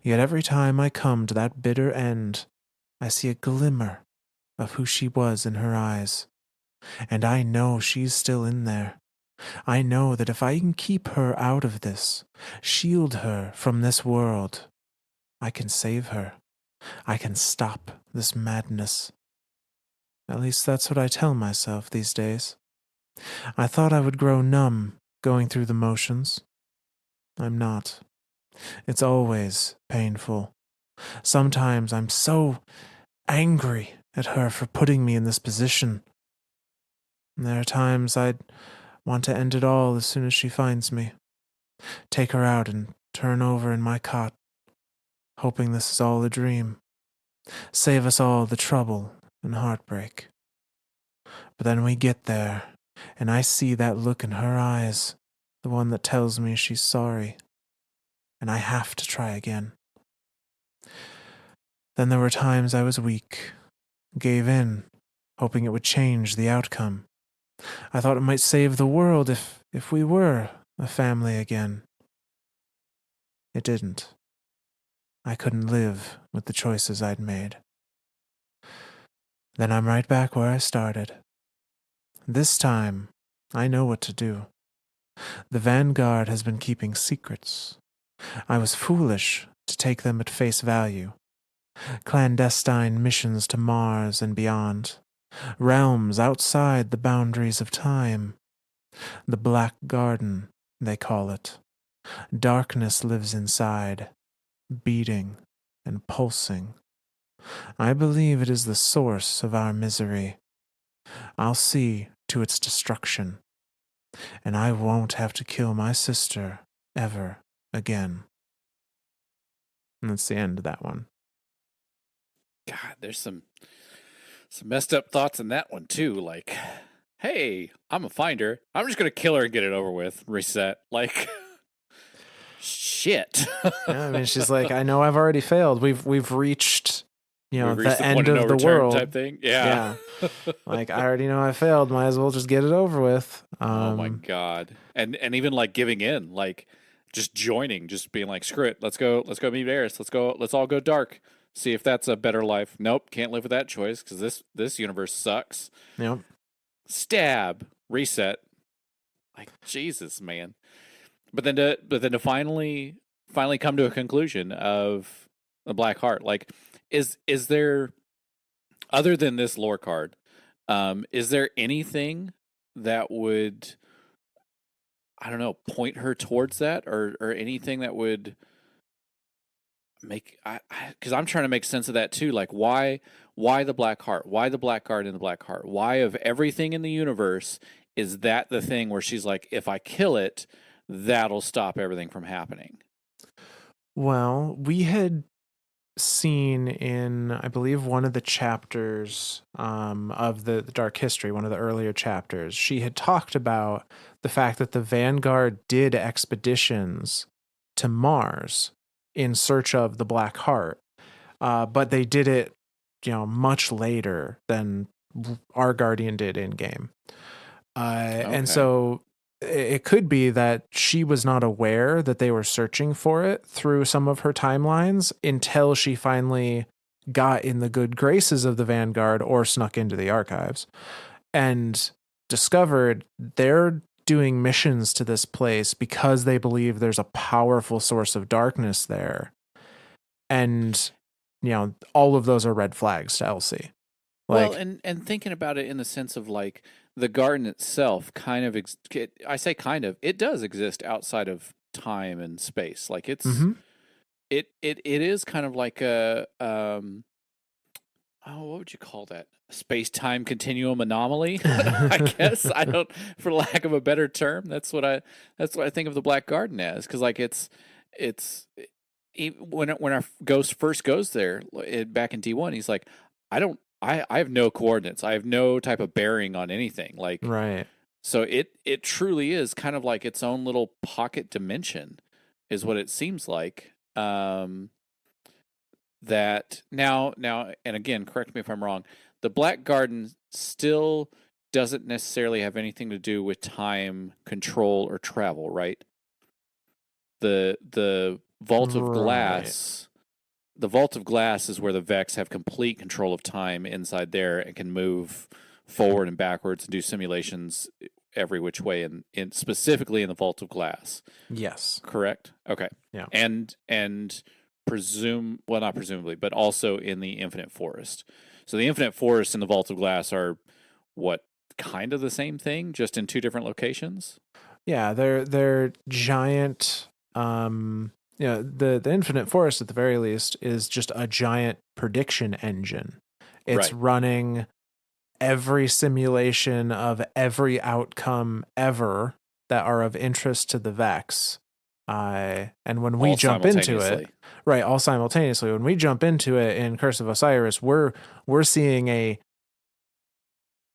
Yet every time I come to that bitter end, I see a glimmer of who she was in her eyes. And I know she's still in there. I know that if I can keep her out of this, shield her from this world, I can save her. I can stop this madness. At least that's what I tell myself these days. I thought I would grow numb going through the motions. I'm not. It's always painful. Sometimes I'm so angry at her for putting me in this position. And there are times I'd want to end it all as soon as she finds me. Take her out and turn over in my cot, hoping this is all a dream. Save us all the trouble and heartbreak. But then we get there, and I see that look in her eyes, the one that tells me she's sorry, and I have to try again. Then there were times I was weak, gave in, hoping it would change the outcome. I thought it might save the world if we were a family again. It didn't. I couldn't live with the choices I'd made. Then I'm right back where I started. This time, I know what to do. The Vanguard has been keeping secrets. I was foolish to take them at face value. Clandestine missions to Mars and beyond. Realms outside the boundaries of time. The Black Garden, they call it. Darkness lives inside, beating and pulsing. I believe it is the source of our misery. I'll see to its destruction, and I won't have to kill my sister ever again. And that's the end of that one. God, there's some messed up thoughts in that one too. Like, hey, I'm a finder. I'm just gonna kill her and get it over with. Reset. Like, shit. Yeah, I mean, she's like, I know I've already failed. We've reached, We've reached the the point end of no of the return world type thing. Yeah. Like, I already know I failed. Might as well just get it over with. Oh my god. And even like giving in, like just joining, just being like, screw it, let's go meet Varys. Let's all go dark. See if that's a better life. Nope, can't live with that choice because this universe sucks. Yep. Stab, reset. Like Jesus, man. But then to finally come to a conclusion of the Black Heart, like is there, other than this lore card, is there anything that would, I don't know, point her towards that, or anything that would make, because I'm trying to make sense of that too. Like why the Black Heart? Why the Black Guard in the Black Heart? Why of everything in the universe is that the thing where she's like, if I kill it, that'll stop everything from happening? Well, we had seen in, I believe, one of the chapters of the Dark History, one of the earlier chapters, she had talked about the fact that the Vanguard did expeditions to Mars in search of the Black Heart, but they did it much later than our Guardian did in game. And Okay. so it could be that she was not aware that they were searching for it through some of her timelines until she finally got in the good graces of the Vanguard or snuck into the archives and discovered they're doing missions to this place because they believe there's a powerful source of darkness there. And, all of those are red flags to Elsie. Well, Like, and thinking about it in the sense of like the garden itself, kind of. I say kind of. It does exist outside of time and space. Like it's mhm. it is kind of like a what would you call that? Space time continuum anomaly. I guess I don't, for lack of a better term. That's what I think of the Black Garden as, because like it's when our ghost first goes there back in D1, he's like, I have no coordinates. I have no type of bearing on anything. Like, Right. so it truly is kind of like its own little pocket dimension, is what it seems like. That now, and again, correct me if I'm wrong. The Black Garden still doesn't necessarily have anything to do with time control or travel, right? The Vault of Right. Glass. The Vault of Glass is where the Vex have complete control of time inside there and can move forward and backwards and do simulations every which way, in specifically in the Vault of Glass. Yes. Correct? Okay. Yeah. And not presumably, but also in the Infinite Forest. So the Infinite Forest and the Vault of Glass are what, kind of the same thing, just in two different locations? Yeah, they're giant. The Infinite Forest at the very least is just a giant prediction engine. It's Right. running every simulation of every outcome ever that are of interest to the Vex. And when we All jump into it, simultaneously. right, all simultaneously, when we jump into it in Curse of Osiris, we're seeing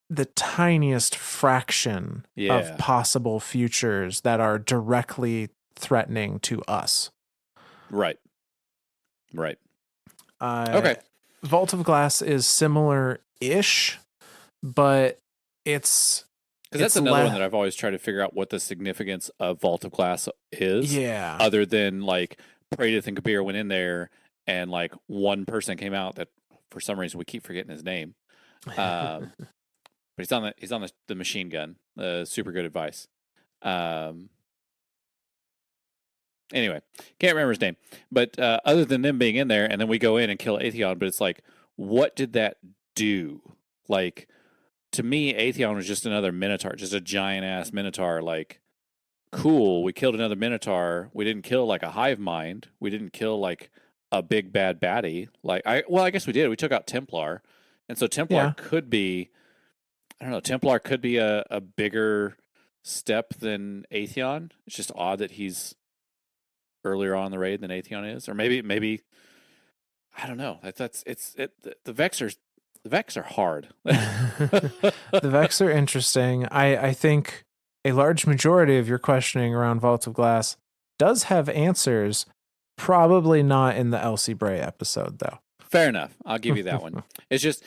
the tiniest fraction of Yeah. possible futures that are directly threatening to us. Right. Right. Uh, Okay. Vault of Glass is similar-ish, but it's Because that's another one that I've always tried to figure out what the significance of Vault of Glass is. Yeah. Other than like Praedyth and Kabir went in there and like one person came out that for some reason we keep forgetting his name. But he's on the machine gun. Super good advice. Anyway, can't remember his name. But other than them being in there, and then we go in and kill Atheon, but it's like, what did that do? Like, to me, Atheon was just another Minotaur, just a giant ass Minotaur. Like, cool, we killed another Minotaur. We didn't kill like a hive mind. We didn't kill like a big bad baddie. I guess we did. We took out Templar, and so Templar could be, I don't know, Templar could be a bigger step than Atheon. It's just odd that he's earlier on in the raid than Atheon is, or maybe I don't know. The Vex are hard. The Vex are interesting. I think a large majority of your questioning around Vault of Glass does have answers. Probably not in the Elsie Bray episode, though. Fair enough. I'll give you that one. It's just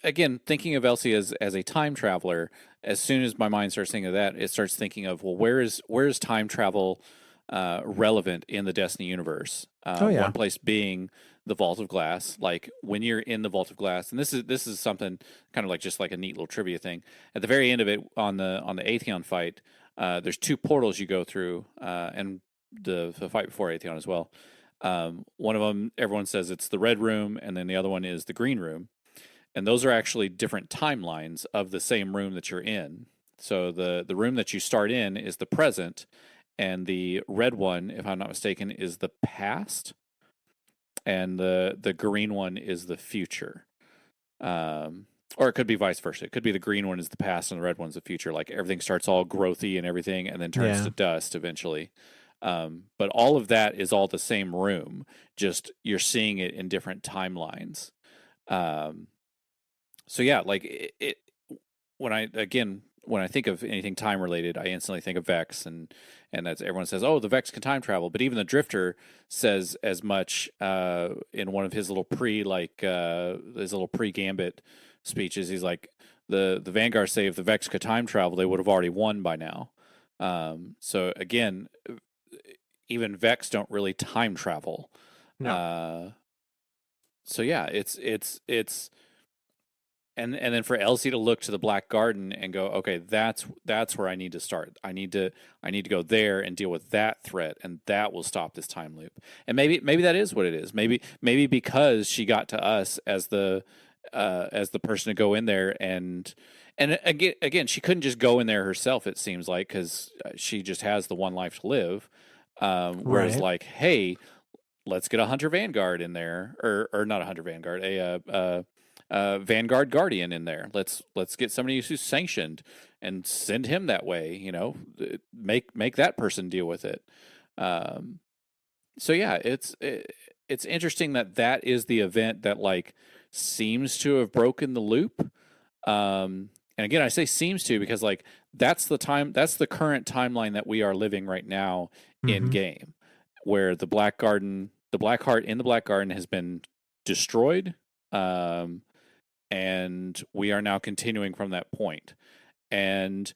again thinking of Elsie as a time traveler. As soon as my mind starts thinking of that, it starts thinking of, well, where is time travel relevant in the Destiny universe? One place being the Vault of Glass. Like when you're in the Vault of Glass, and this is something kind of like just like a neat little trivia thing. At the very end of it, on the Atheon fight, there's two portals you go through, and the fight before Atheon as well. One of them, everyone says it's the red room, and then the other one is the green room. And those are actually different timelines of the same room that you're in. So the room that you start in is the present, and the red one, if I'm not mistaken, is the past, and the green one is the future. Or it could be vice versa. It could be the green one is the past and the red one's the future. Like everything starts all growthy and everything, and then turns to dust eventually. But all of that is all the same room. Just you're seeing it in different timelines. So yeah, like it when I again when I think of anything time related, I instantly think of Vex, and that's everyone says, "Oh, the Vex can time travel." But even the Drifter says as much in one of his little pre Gambit speeches. He's like, "The Vanguard say if the Vex could time travel, they would have already won by now." So again, even Vex don't really time travel. No. So yeah, it's and then for Elsie to look to the Black Garden and go, okay, that's where I need to start. I need to go there and deal with that threat, and that will stop this time loop. And maybe that is what it is. Maybe because she got to us as the person to go in there and again she couldn't just go in there herself. It seems like because she just has the one life to live. Whereas Right. like, hey, let's get a Hunter Vanguard in there, or not a Hunter Vanguard, a Vanguard Guardian in there. Let's get somebody who's sanctioned and send him that way. You know, make that person deal with it. So yeah, it's interesting that is the event that like seems to have broken the loop. And again, I say seems to because like that's the current timeline that we are living right now in game, where the Black Heart in the Black Garden has been destroyed, and we are now continuing from that point. And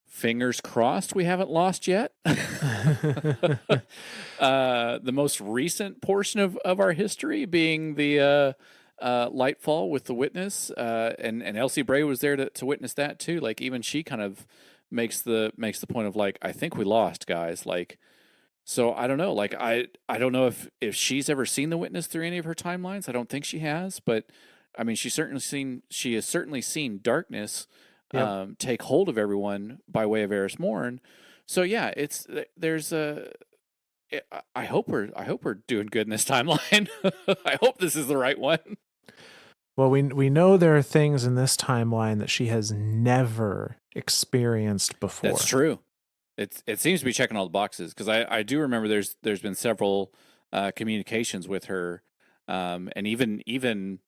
fingers crossed we haven't lost yet. The most recent portion of our history being the Lightfall with the Witness, and Elsie Bray was there to witness that too. Like even she kind of makes the point of like, I think we lost, guys. Like, so I don't know. Like I don't know if she's ever seen the Witness through any of her timelines. I don't think she has, but I mean she has certainly seen darkness take hold of everyone by way of Eris Morn. So yeah, I hope we're doing good in this timeline. I hope this is the right one. Well, we know there are things in this timeline that she has never experienced before. That's true. It seems to be checking all the boxes because I do remember there's been several communications with her, and even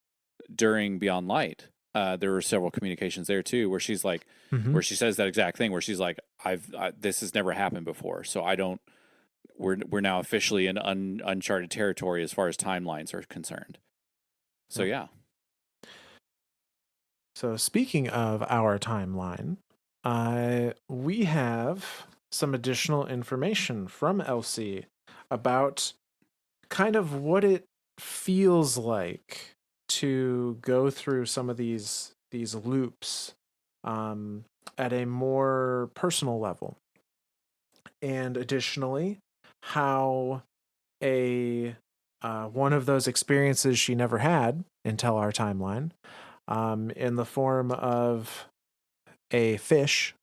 during Beyond Light, there were several communications there too where she's like, where she says that exact thing where she's like, this has never happened before, so I don't. We're now officially in uncharted territory as far as timelines are concerned. So yeah. So speaking of our timeline, we have some additional information from Elsie about kind of what it feels like to go through some of these loops at a more personal level. And additionally, how a one of those experiences she never had until our timeline, in the form of a fish,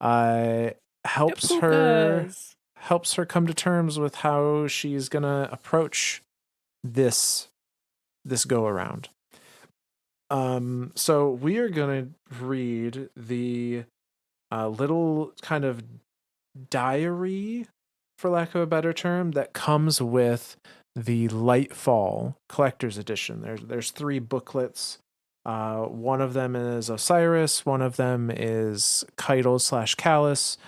helps her come to terms with how she's gonna approach this go around. So we are gonna read the little kind of diary, for lack of a better term, that comes with the Lightfall Collector's Edition. There's 3 booklets. One of them is Osiris, one of them is Keitel / Callus,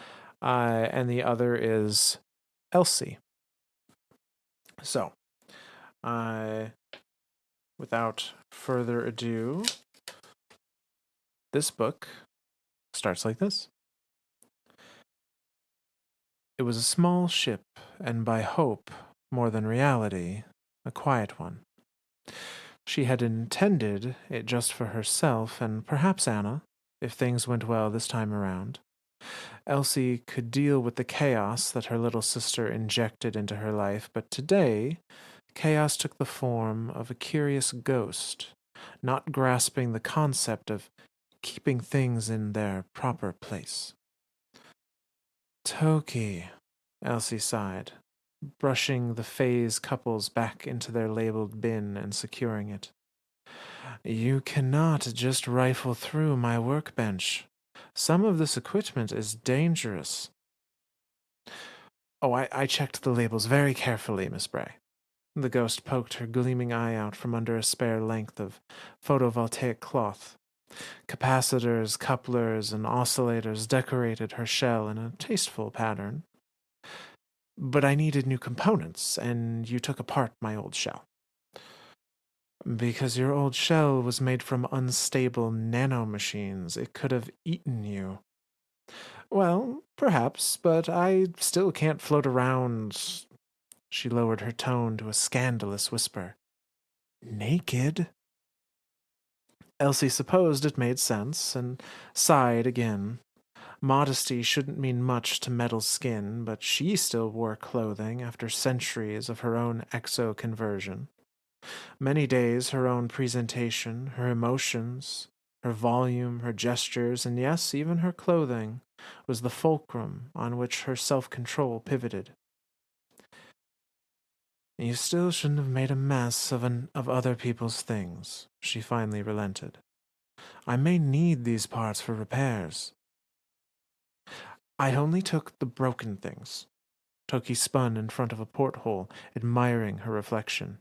and the other is Elsie. So, without further ado, this book starts like this. It was a small ship, and by hope, more than reality, a quiet one. She had intended it just for herself and perhaps Anna, if things went well this time around. Elsie could deal with the chaos that her little sister injected into her life, but today, chaos took the form of a curious ghost, not grasping the concept of keeping things in their proper place. Toki, Elsie sighed, brushing the phase couples back into their labeled bin and securing it. You cannot just rifle through my workbench. Some of this equipment is dangerous. Oh, I checked the labels very carefully, Miss Bray. The ghost poked her gleaming eye out from under a spare length of photovoltaic cloth. Capacitors, couplers, and oscillators decorated her shell in a tasteful pattern. But I needed new components, and you took apart my old shell. Because your old shell was made from unstable nanomachines, it could have eaten you. Well, perhaps, but I still can't float around. She lowered her tone to a scandalous whisper. Naked? Elsie supposed it made sense, and sighed again. Modesty shouldn't mean much to metal skin, but she still wore clothing after centuries of her own exo conversion. Many days her own presentation, her emotions, her volume, her gestures, and yes, even her clothing, was the fulcrum on which her self control pivoted. You still shouldn't have made a mess of other people's things, she finally relented. I may need these parts for repairs. I only took the broken things. Toki spun in front of a porthole, admiring her reflection.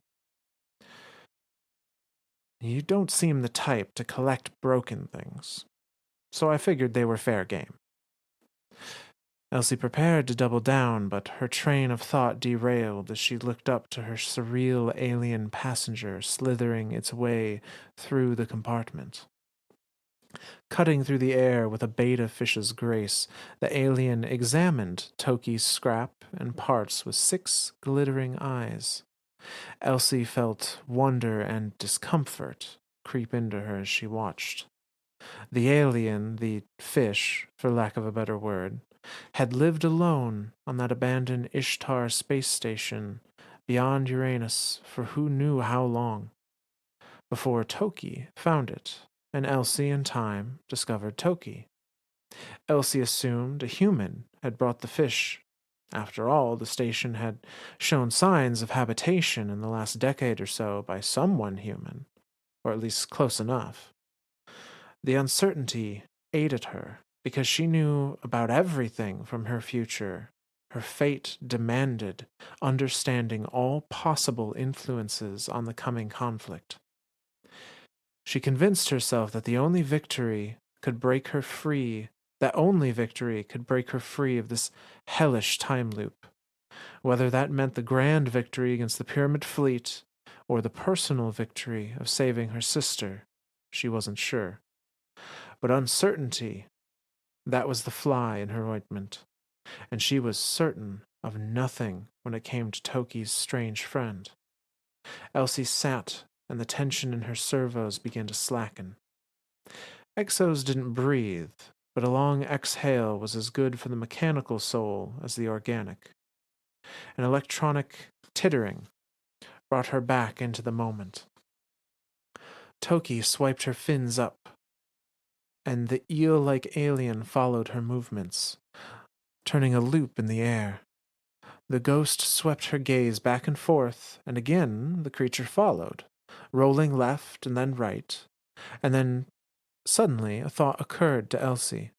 You don't seem the type to collect broken things, so I figured they were fair game. Elsie prepared to double down, but her train of thought derailed as she looked up to her surreal alien passenger slithering its way through the compartment. Cutting through the air with a beta fish's grace, the alien examined Toki's scrap and parts with 6 glittering eyes. Elsie felt wonder and discomfort creep into her as she watched. The alien, the fish, for lack of a better word, had lived alone on that abandoned Ishtar space station beyond Uranus for who knew how long, before Toki found it, and Elsie in time discovered Toki. Elsie assumed a human had brought the fish. After all, the station had shown signs of habitation in the last decade or so by someone human, or at least close enough. The uncertainty ate at her because she knew about everything from her future. Her fate demanded understanding all possible influences on the coming conflict. She convinced herself that only victory could break her free of this hellish time loop. Whether that meant the grand victory against the Pyramid Fleet or the personal victory of saving her sister, she wasn't sure. But uncertainty, that was the fly in her ointment, and she was certain of nothing when it came to Toki's strange friend. Elsie sat, and the tension in her servos began to slacken. Exos didn't breathe, but a long exhale was as good for the mechanical soul as the organic. An electronic tittering brought her back into the moment. Toki swiped her fins up, and the eel-like alien followed her movements, turning a loop in the air. The ghost swept her gaze back and forth, and again the creature followed, rolling left and then right, and then suddenly a thought occurred to Elsie.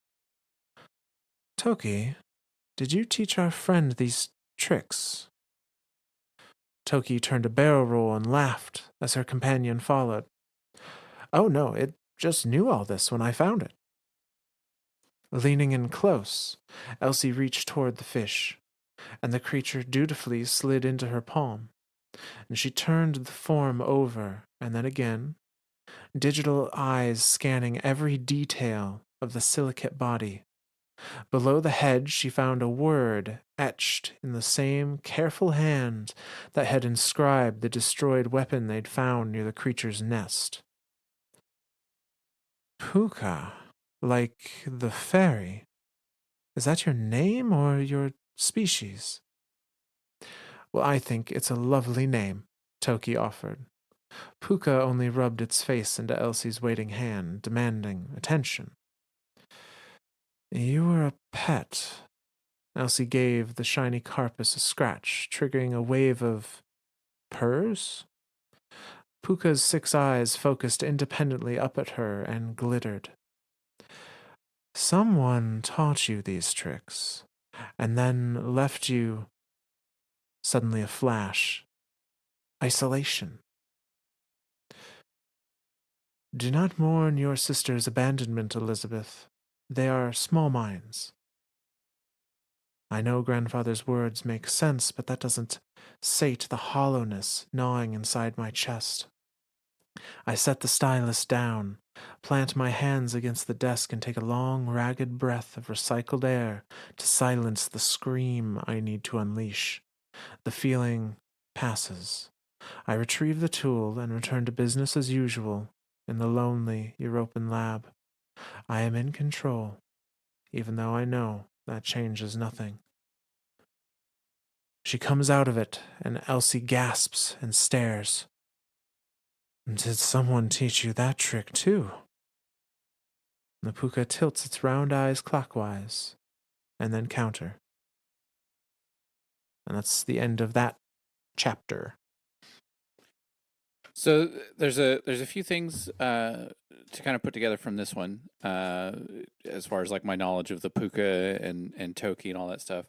Toki, did you teach our friend these tricks? Toki turned a barrel roll and laughed as her companion followed. Oh no, it just knew all this when I found it. Leaning in close, Elsie reached toward the fish, and the creature dutifully slid into her palm, and she turned the form over and then again, digital eyes scanning every detail of the silicate body. Below the head, she found a word etched in the same careful hand that had inscribed the destroyed weapon they'd found near the creature's nest. Puka, like the fairy. Is that your name or your species? Well, I think it's a lovely name, Toki offered. Puka only rubbed its face into Elsie's waiting hand, demanding attention. You were a pet. Elsie gave the shiny carapace a scratch, triggering a wave of purrs? Puka's 6 eyes focused independently up at her and glittered. Someone taught you these tricks, and then left you. Suddenly a flash. Isolation. Do not mourn your sister's abandonment, Elizabeth. They are small minds. I know grandfather's words make sense, but that doesn't sate the hollowness gnawing inside my chest. I set the stylus down, plant my hands against the desk, and take a long, ragged breath of recycled air to silence the scream I need to unleash. The feeling passes. I retrieve the tool and return to business as usual in the lonely European lab. I am in control, even though I know that changes nothing. She comes out of it, and Elsie gasps and stares. Did someone teach you that trick too? The puka tilts its round eyes clockwise, and then counter. And that's the end of that chapter. So there's a few things to kind of put together from this one, as far as like my knowledge of the puka and toki and all that stuff.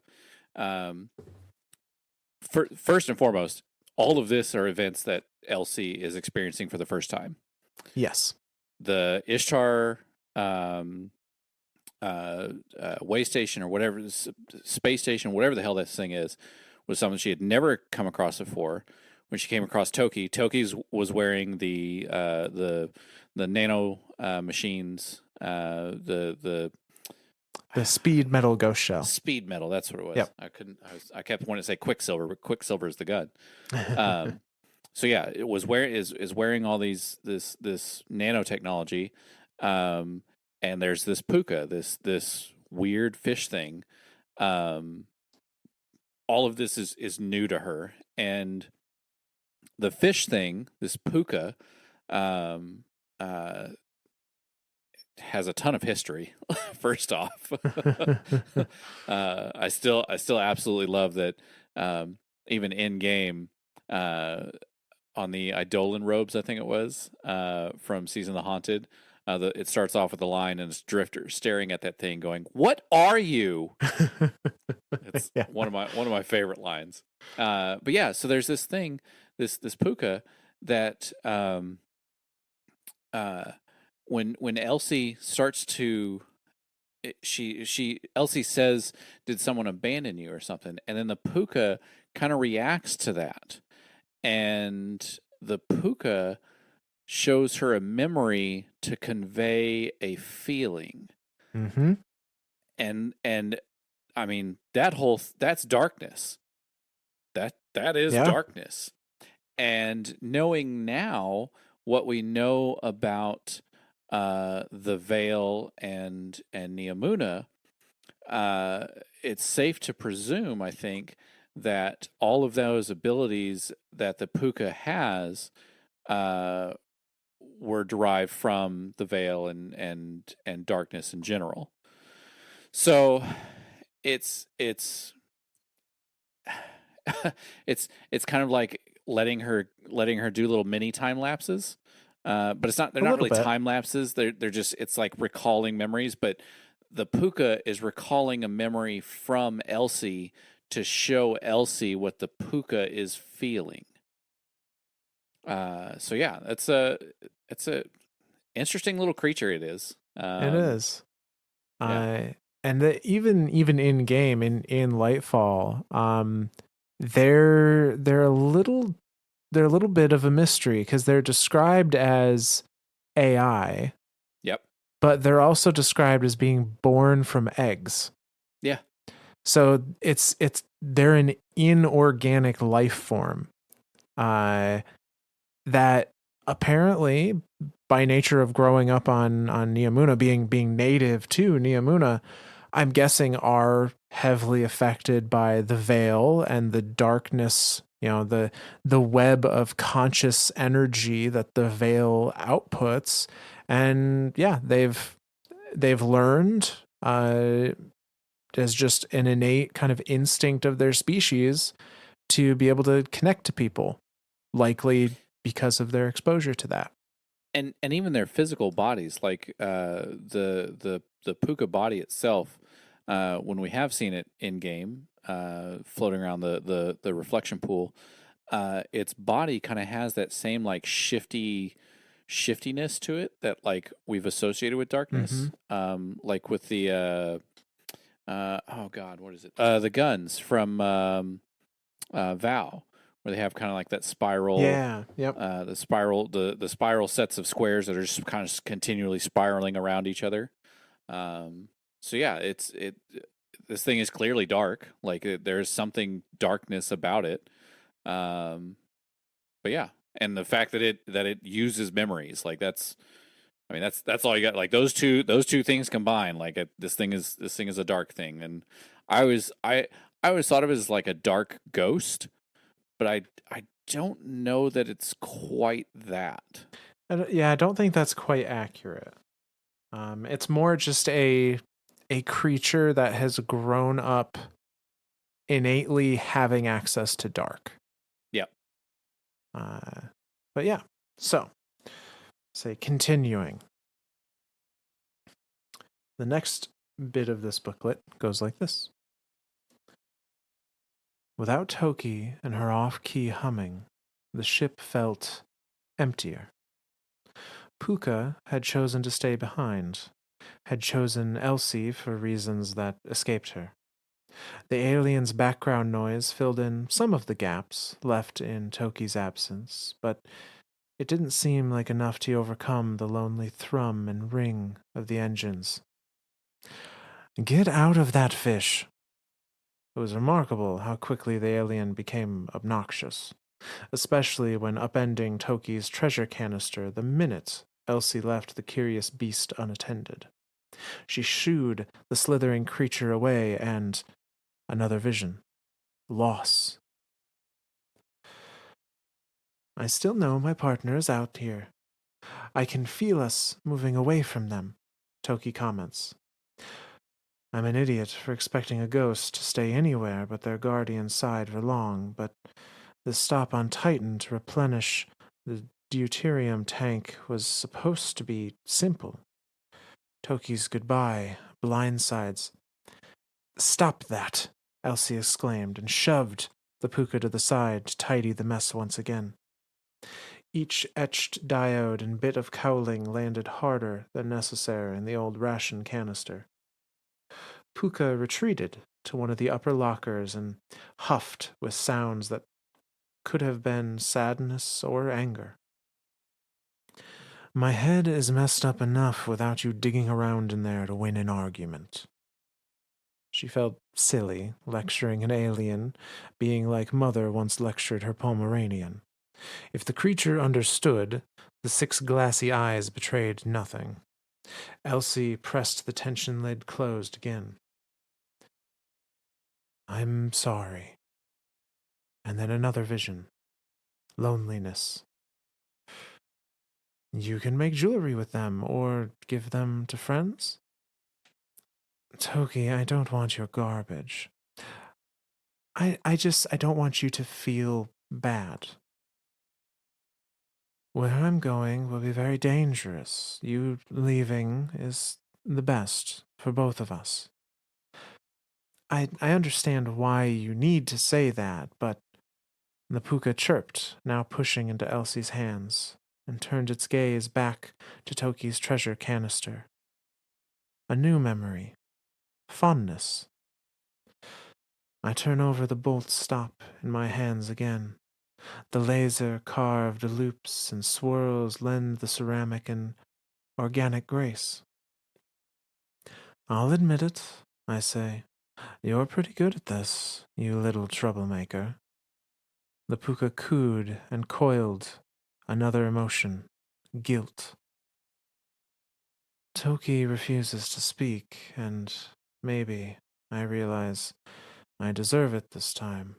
First and foremost, all of this are events that Elsie is experiencing for the first time. Yes. The Ishtar way station or whatever, space station, whatever the hell this thing is, was something she had never come across before. When she came across Toki, Toki's was wearing the nano machines, the speed metal ghost shell. Speed metal, that's what it was. Yep. I kept wanting to say Quicksilver, but Quicksilver is the gun. So yeah, it was wearing all this nanotechnology, and there's this puka, this weird fish thing. All of this is new to her, and the fish thing, this puka, has a ton of history. First off, I still absolutely love that. Even in game, on the Eidolon robes, I think it was, from Season of the Haunted. It starts off with a line, and it's Drifter staring at that thing, going, "What are you?" It's one of my favorite lines. But yeah, so there's this thing, this puka that when Elsie starts to, Elsie says, "Did someone abandon you or something?" And then the puka kind of reacts to that. And the puka shows her a memory to convey a feeling. Mm-hmm. And I mean, that's darkness. That is darkness. And knowing now what we know about the Veil and Neomuna, it's safe to presume, I think, that all of those abilities that the puka has were derived from the Veil and darkness in general. So it's it's kind of like letting her do little mini time lapses. But it's not, they're not really time lapses. They're just, it's like recalling memories, but the puka is recalling a memory from Elsie to show Elsie what the puka is feeling. So yeah, it's a interesting little creature. It is. It is. Yeah. And even in game in Lightfall, they're a little bit of a mystery because they're described as AI. Yep. But they're also described as being born from eggs. Yeah. So they're an inorganic life form, that apparently, by nature of growing up on Neomuna, being native to Neomuna, I'm guessing are heavily affected by the Veil and the darkness, the web of conscious energy that the Veil outputs. And yeah, they've learned, as just an innate kind of instinct of their species to be able to connect to people, likely because of their exposure to that. And even their physical bodies, like the puka body itself, when we have seen it in game, floating around the reflection pool, its body kind of has that same like shifty shiftiness to it that like we've associated with darkness. Like with the oh god, what is it? The guns from Vow, where they have kind of like that spiral. Yeah. Yep. The spiral sets of squares that are just kind of continually spiraling around each other. So yeah, this thing is clearly dark. Like there's something darkness about it. But yeah, and the fact that it uses memories, like that's all you got. Like those two things combined, like this thing is a dark thing. And I always thought of it as like a dark ghost, but I don't know that it's quite that. I don't think that's quite accurate. It's more just a creature that has grown up innately having access to dark. Yep. But yeah, so say continuing. The next bit of this booklet goes like this. Without Toki and her off-key humming, the ship felt emptier. Puka had chosen to stay behind, had chosen Elsie for reasons that escaped her. The alien's background noise filled in some of the gaps left in Toki's absence, but it didn't seem like enough to overcome the lonely thrum and ring of the engines. Get out of that fish! It was remarkable how quickly the alien became obnoxious, especially when upending Toki's treasure canister the minute Elsie left the curious beast unattended. She shooed the slithering creature away and another vision. Loss. I still know my partner is out here. I can feel us moving away from them, Toki comments. I'm an idiot for expecting a ghost to stay anywhere but their guardian's side for long, but the stop on Titan to replenish the deuterium tank was supposed to be simple. Toki's goodbye blindsides. Stop that, Elsie exclaimed and shoved the puka to the side to tidy the mess once again. Each etched diode and bit of cowling landed harder than necessary in the old ration canister. Puka retreated to one of the upper lockers and huffed with sounds that could have been sadness or anger. My head is messed up enough without you digging around in there to win an argument. She felt silly, lecturing an alien, being like Mother once lectured her Pomeranian. If the creature understood, the 6 glassy eyes betrayed nothing. Elsie pressed the tension lid closed again. I'm sorry. And then another vision. Loneliness. You can make jewelry with them, or give them to friends? Toki, I don't want your garbage. I don't want you to feel bad. Where I'm going will be very dangerous. You leaving is the best for both of us. I understand why you need to say that, but the puka chirped, now pushing into Elsie's hands, and turned its gaze back to Toki's treasure canister. A new memory. Fondness. I turn over the bolt stop in my hands again. The laser-carved loops and swirls lend the ceramic an organic grace. I'll admit it, I say. You're pretty good at this, you little troublemaker. The puka cooed and coiled. Another emotion. Guilt. Toki refuses to speak, and maybe, I realize, I deserve it this time.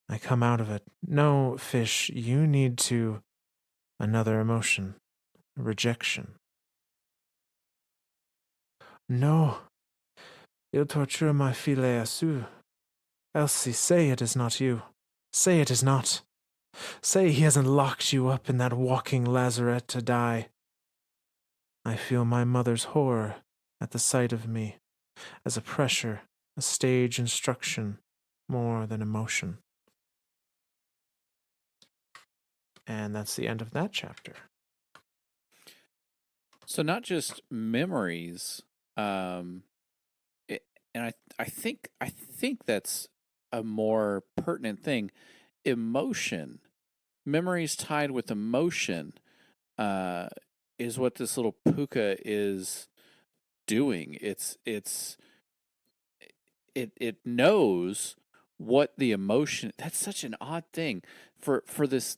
I come out of it. No, fish, you need to... Another emotion. Rejection. No. Il torture my filet à sous. Elsie, say it is not you. Say it is not. Say he hasn't locked you up in that walking lazarette to die. I feel my mother's horror at the sight of me, as a pressure, a stage instruction, more than emotion. And that's the end of that chapter. So not just memories, it, and I think that's a more pertinent thing. Emotion, memories tied with emotion, uh, is what this little puka is doing. It knows what the emotion. That's such an odd thing for this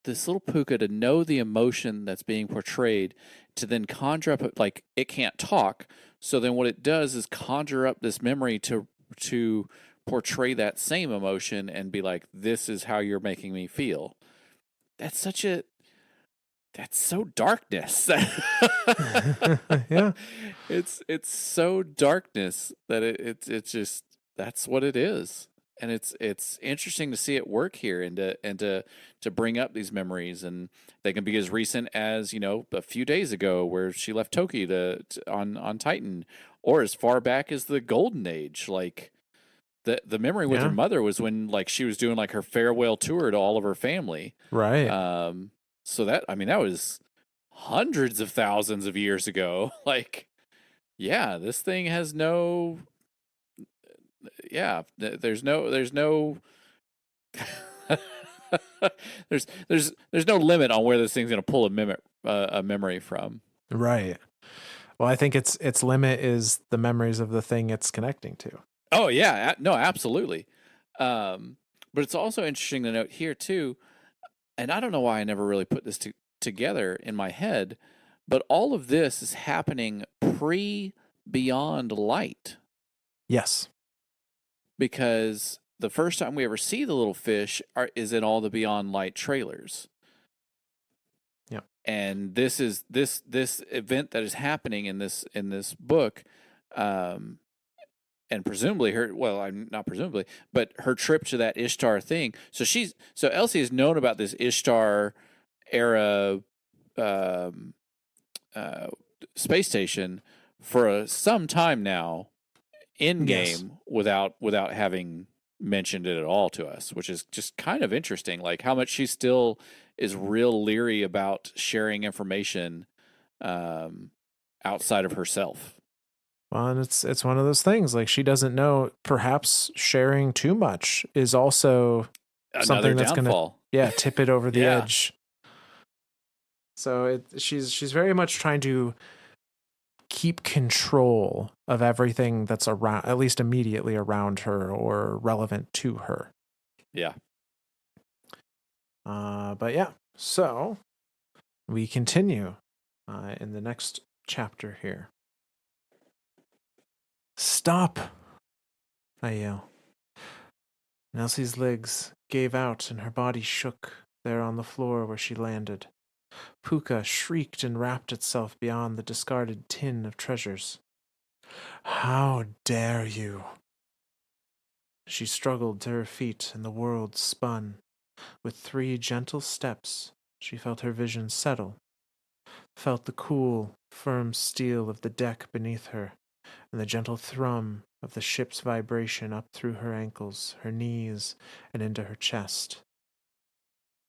little puka to know the emotion that's being portrayed, to then conjure up, like, it can't talk. So then what it does is conjure up this memory to portray that same emotion and be like, this is how you're making me feel. That's such a that's so darkness. Yeah. It's so darkness that it's just, that's what it is. And it's interesting to see it work here, and to bring up these memories, and they can be as recent as, a few days ago where she left Toki on Titan, or as far back as the Golden Age. Like, the memory with her Yeah. mother was when, like, she was doing, like, her farewell tour to all of her family. Right. So that, I mean, that was hundreds of thousands of years ago. Like, yeah, this thing has no, yeah, there's no there's no limit on where this thing's going to pull a memory from. Right. Well, I think its limit is the memories of the thing it's connecting to. Oh yeah, no, absolutely. But it's also interesting to note here too, and I don't know why I never really put this together in my head, but all of this is happening Beyond Light. Yes. Because the first time we ever see the little fish is in all the Beyond Light trailers. Yeah. And this is this event that is happening in this book, and presumably I'm not presumably, but her trip to that Ishtar thing. So Elsie has known about this Ishtar era space station for some time now, in game, without having mentioned it at all to us, which is just kind of interesting. Like, how much she still is real leery about sharing information outside of herself. Well, and it's one of those things. Like, she doesn't know. Perhaps sharing too much is also Another something that's downfall. going to tip it over the Yeah. edge. So she's very much trying to keep control of everything that's around, at least immediately around her or relevant to her. Yeah. But yeah, so we continue in the next chapter here. Stop! I yell. Elsie's legs gave out and her body shook there on the floor where she landed. Puka shrieked and wrapped itself beyond the discarded tin of treasures. How dare you! She struggled to her feet and the world spun. With 3 gentle steps, she felt her vision settle, felt the cool, firm steel of the deck beneath her, and the gentle thrum of the ship's vibration up through her ankles, her knees, and into her chest.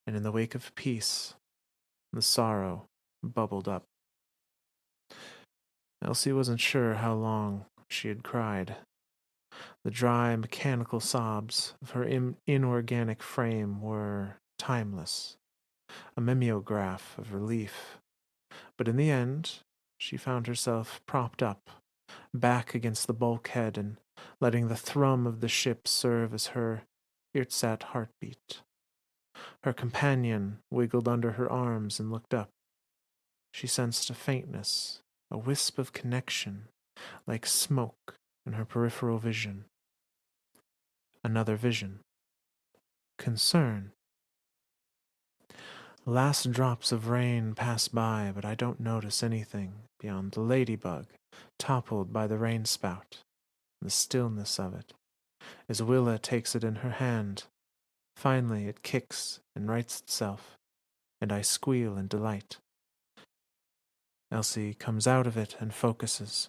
And in the wake of peace, the sorrow bubbled up. Elsie wasn't sure how long she had cried. The dry, mechanical sobs of her inorganic frame were timeless, a mimeograph of relief. But in the end, she found herself propped up, back against the bulkhead, and letting the thrum of the ship serve as her ersat heartbeat. Her companion wiggled under her arms and looked up. She sensed a faintness, a wisp of connection, like smoke in her peripheral vision. Another vision. Concern. Last drops of rain pass by, but I don't notice anything beyond the ladybug toppled by the rain spout, the stillness of it, as Willa takes it in her hand. Finally it kicks and rights itself, and I squeal in delight. Elsie comes out of it and focuses.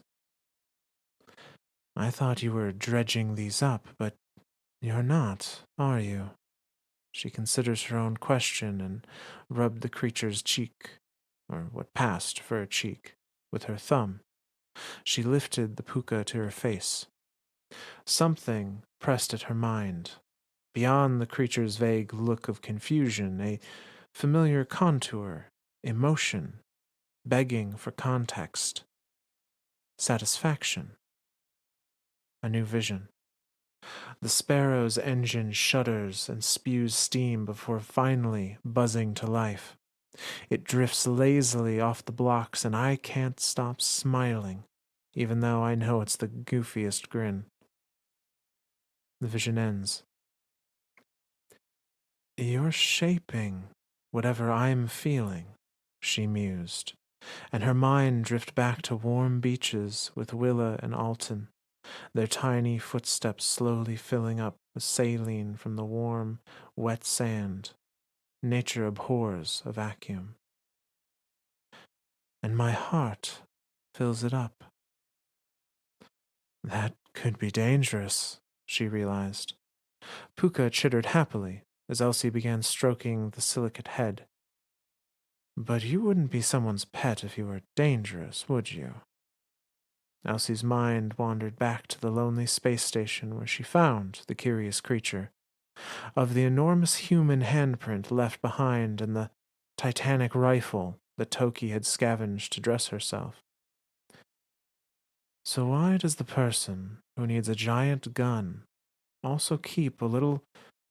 I thought you were dredging these up, but you're not, are you? She considers her own question and rubbed the creature's cheek, or what passed for a cheek, with her thumb. She lifted the puka to her face. Something pressed at her mind. Beyond the creature's vague look of confusion, a familiar contour, emotion, begging for context, satisfaction, a new vision. The sparrow's engine shudders and spews steam before finally buzzing to life. It drifts lazily off the blocks, and I can't stop smiling, even though I know it's the goofiest grin. The vision ends. You're shaping whatever I'm feeling, she mused, and her mind drifted back to warm beaches with Willa and Alton, their tiny footsteps slowly filling up with saline from the warm, wet sand. Nature abhors a vacuum. And my heart fills it up. That could be dangerous, she realized. Puka chittered happily as Elsie began stroking the silicate head. But you wouldn't be someone's pet if you were dangerous, would you? Elsie's mind wandered back to the lonely space station where she found the curious creature. Of the enormous human handprint left behind and the titanic rifle that Toki had scavenged to dress herself. So why does the person who needs a giant gun also keep a little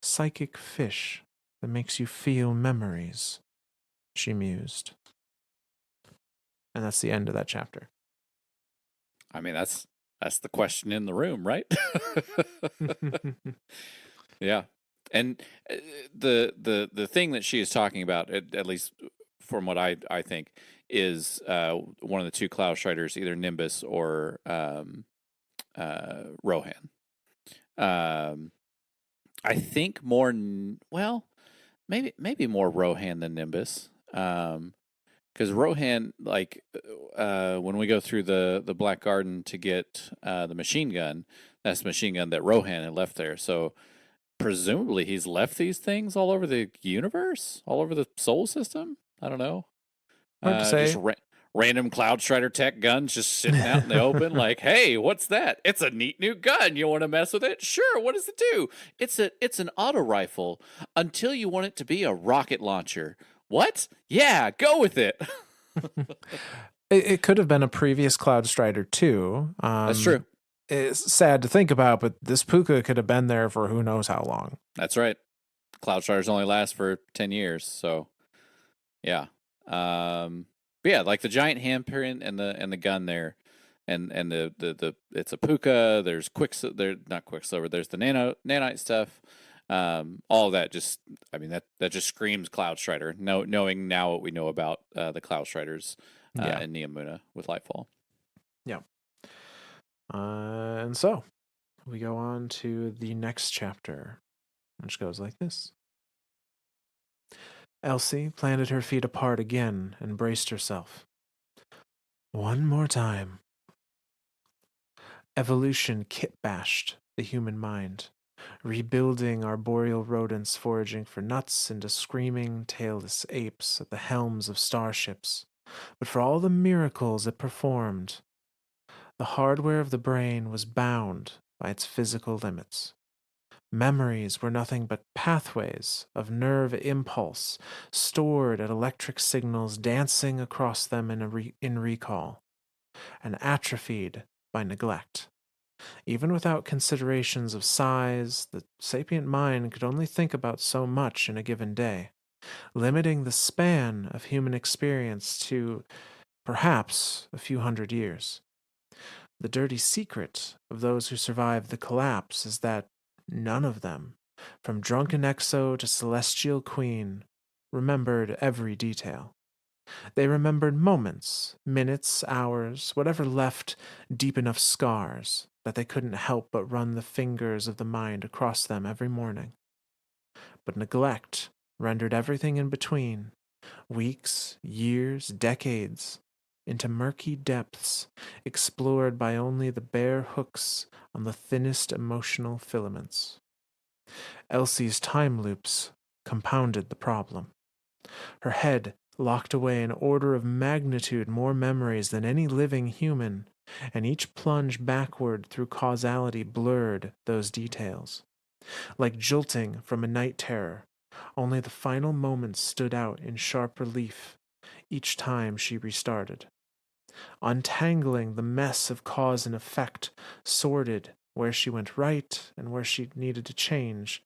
psychic fish that makes you feel memories? She mused. And that's the end of that chapter. I mean, that's the question in the room, right? Yeah. And the thing that she is talking about, at least from what I think, is one of the two Cloud Striders, either Nimbus or Rohan. I think more, well, maybe more Rohan than Nimbus. Because Rohan, like, when we go through the Black Garden to get the machine gun, that's the machine gun that Rohan had left there. So presumably he's left these things all over the universe, all over the soul system. I don't know. Hard to say. Just random Cloud Strider tech guns just sitting out in the open. Like, hey, what's that? It's a neat new gun. You want to mess with it? Sure. What does it do? It's an auto rifle until you want it to be a rocket launcher. What? Yeah, go with it. It could have been a previous Cloud Strider too. That's true. It's sad to think about, but this Puka could have been there for who knows how long. That's right. Cloud Striders only last for 10 years, so yeah. But yeah, like the giant handprint and the gun there, and the it's a Puka. There's not Quicksilver. There's the nanite stuff. All of that just, I mean, that just screams Cloud Strider. Knowing now what we know about the Cloud Striders and Neomuna with Lightfall. Yeah. And so we go on to the next chapter, which goes like this. Elsie planted her feet apart again and braced herself. One more time. Evolution kit-bashed the human mind, rebuilding arboreal rodents foraging for nuts into screaming, tailless apes at the helms of starships. But for all the miracles it performed, the hardware of the brain was bound by its physical limits. Memories were nothing but pathways of nerve impulse stored at electric signals dancing across them in recall, and atrophied by neglect. Even without considerations of size, the sapient mind could only think about so much in a given day, limiting the span of human experience to perhaps a few hundred years. The dirty secret of those who survived the collapse is that none of them, from drunken Exo to celestial queen, remembered every detail. They remembered moments, minutes, hours, whatever left deep enough scars that they couldn't help but run the fingers of the mind across them every morning. But neglect rendered everything in between, weeks, years, decades, into murky depths explored by only the bare hooks on the thinnest emotional filaments. Elsie's time loops compounded the problem. Her head locked away an order of magnitude more memories than any living human, and each plunge backward through causality blurred those details. Like jolting from a night terror, only the final moments stood out in sharp relief each time she restarted. Untangling the mess of cause and effect, sorted where she went right and where she needed to change,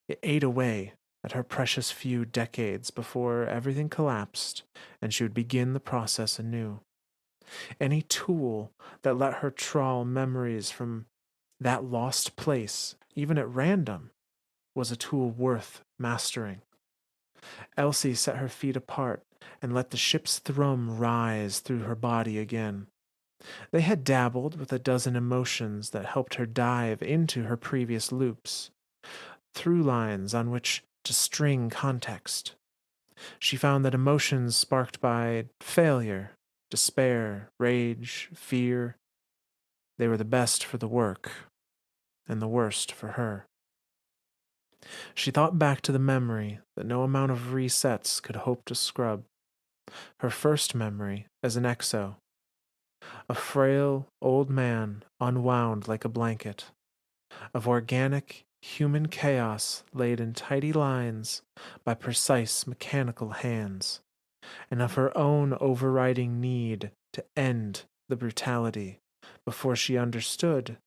it ate away at her precious few decades before everything collapsed and she would begin the process anew. Any tool that let her trawl memories from that lost place, even at random, was a tool worth mastering. Elsie set her feet apart and let the ship's thrum rise through her body again. They had dabbled with a dozen emotions that helped her dive into her previous loops, through lines on which to string context. She found that emotions sparked by failure, despair, rage, fear, they were the best for the work, and the worst for her. She thought back to the memory that no amount of resets could hope to scrub. Her first memory as an exo, a frail old man unwound like a blanket, of organic human chaos laid in tidy lines by precise mechanical hands, and of her own overriding need to end the brutality before she understood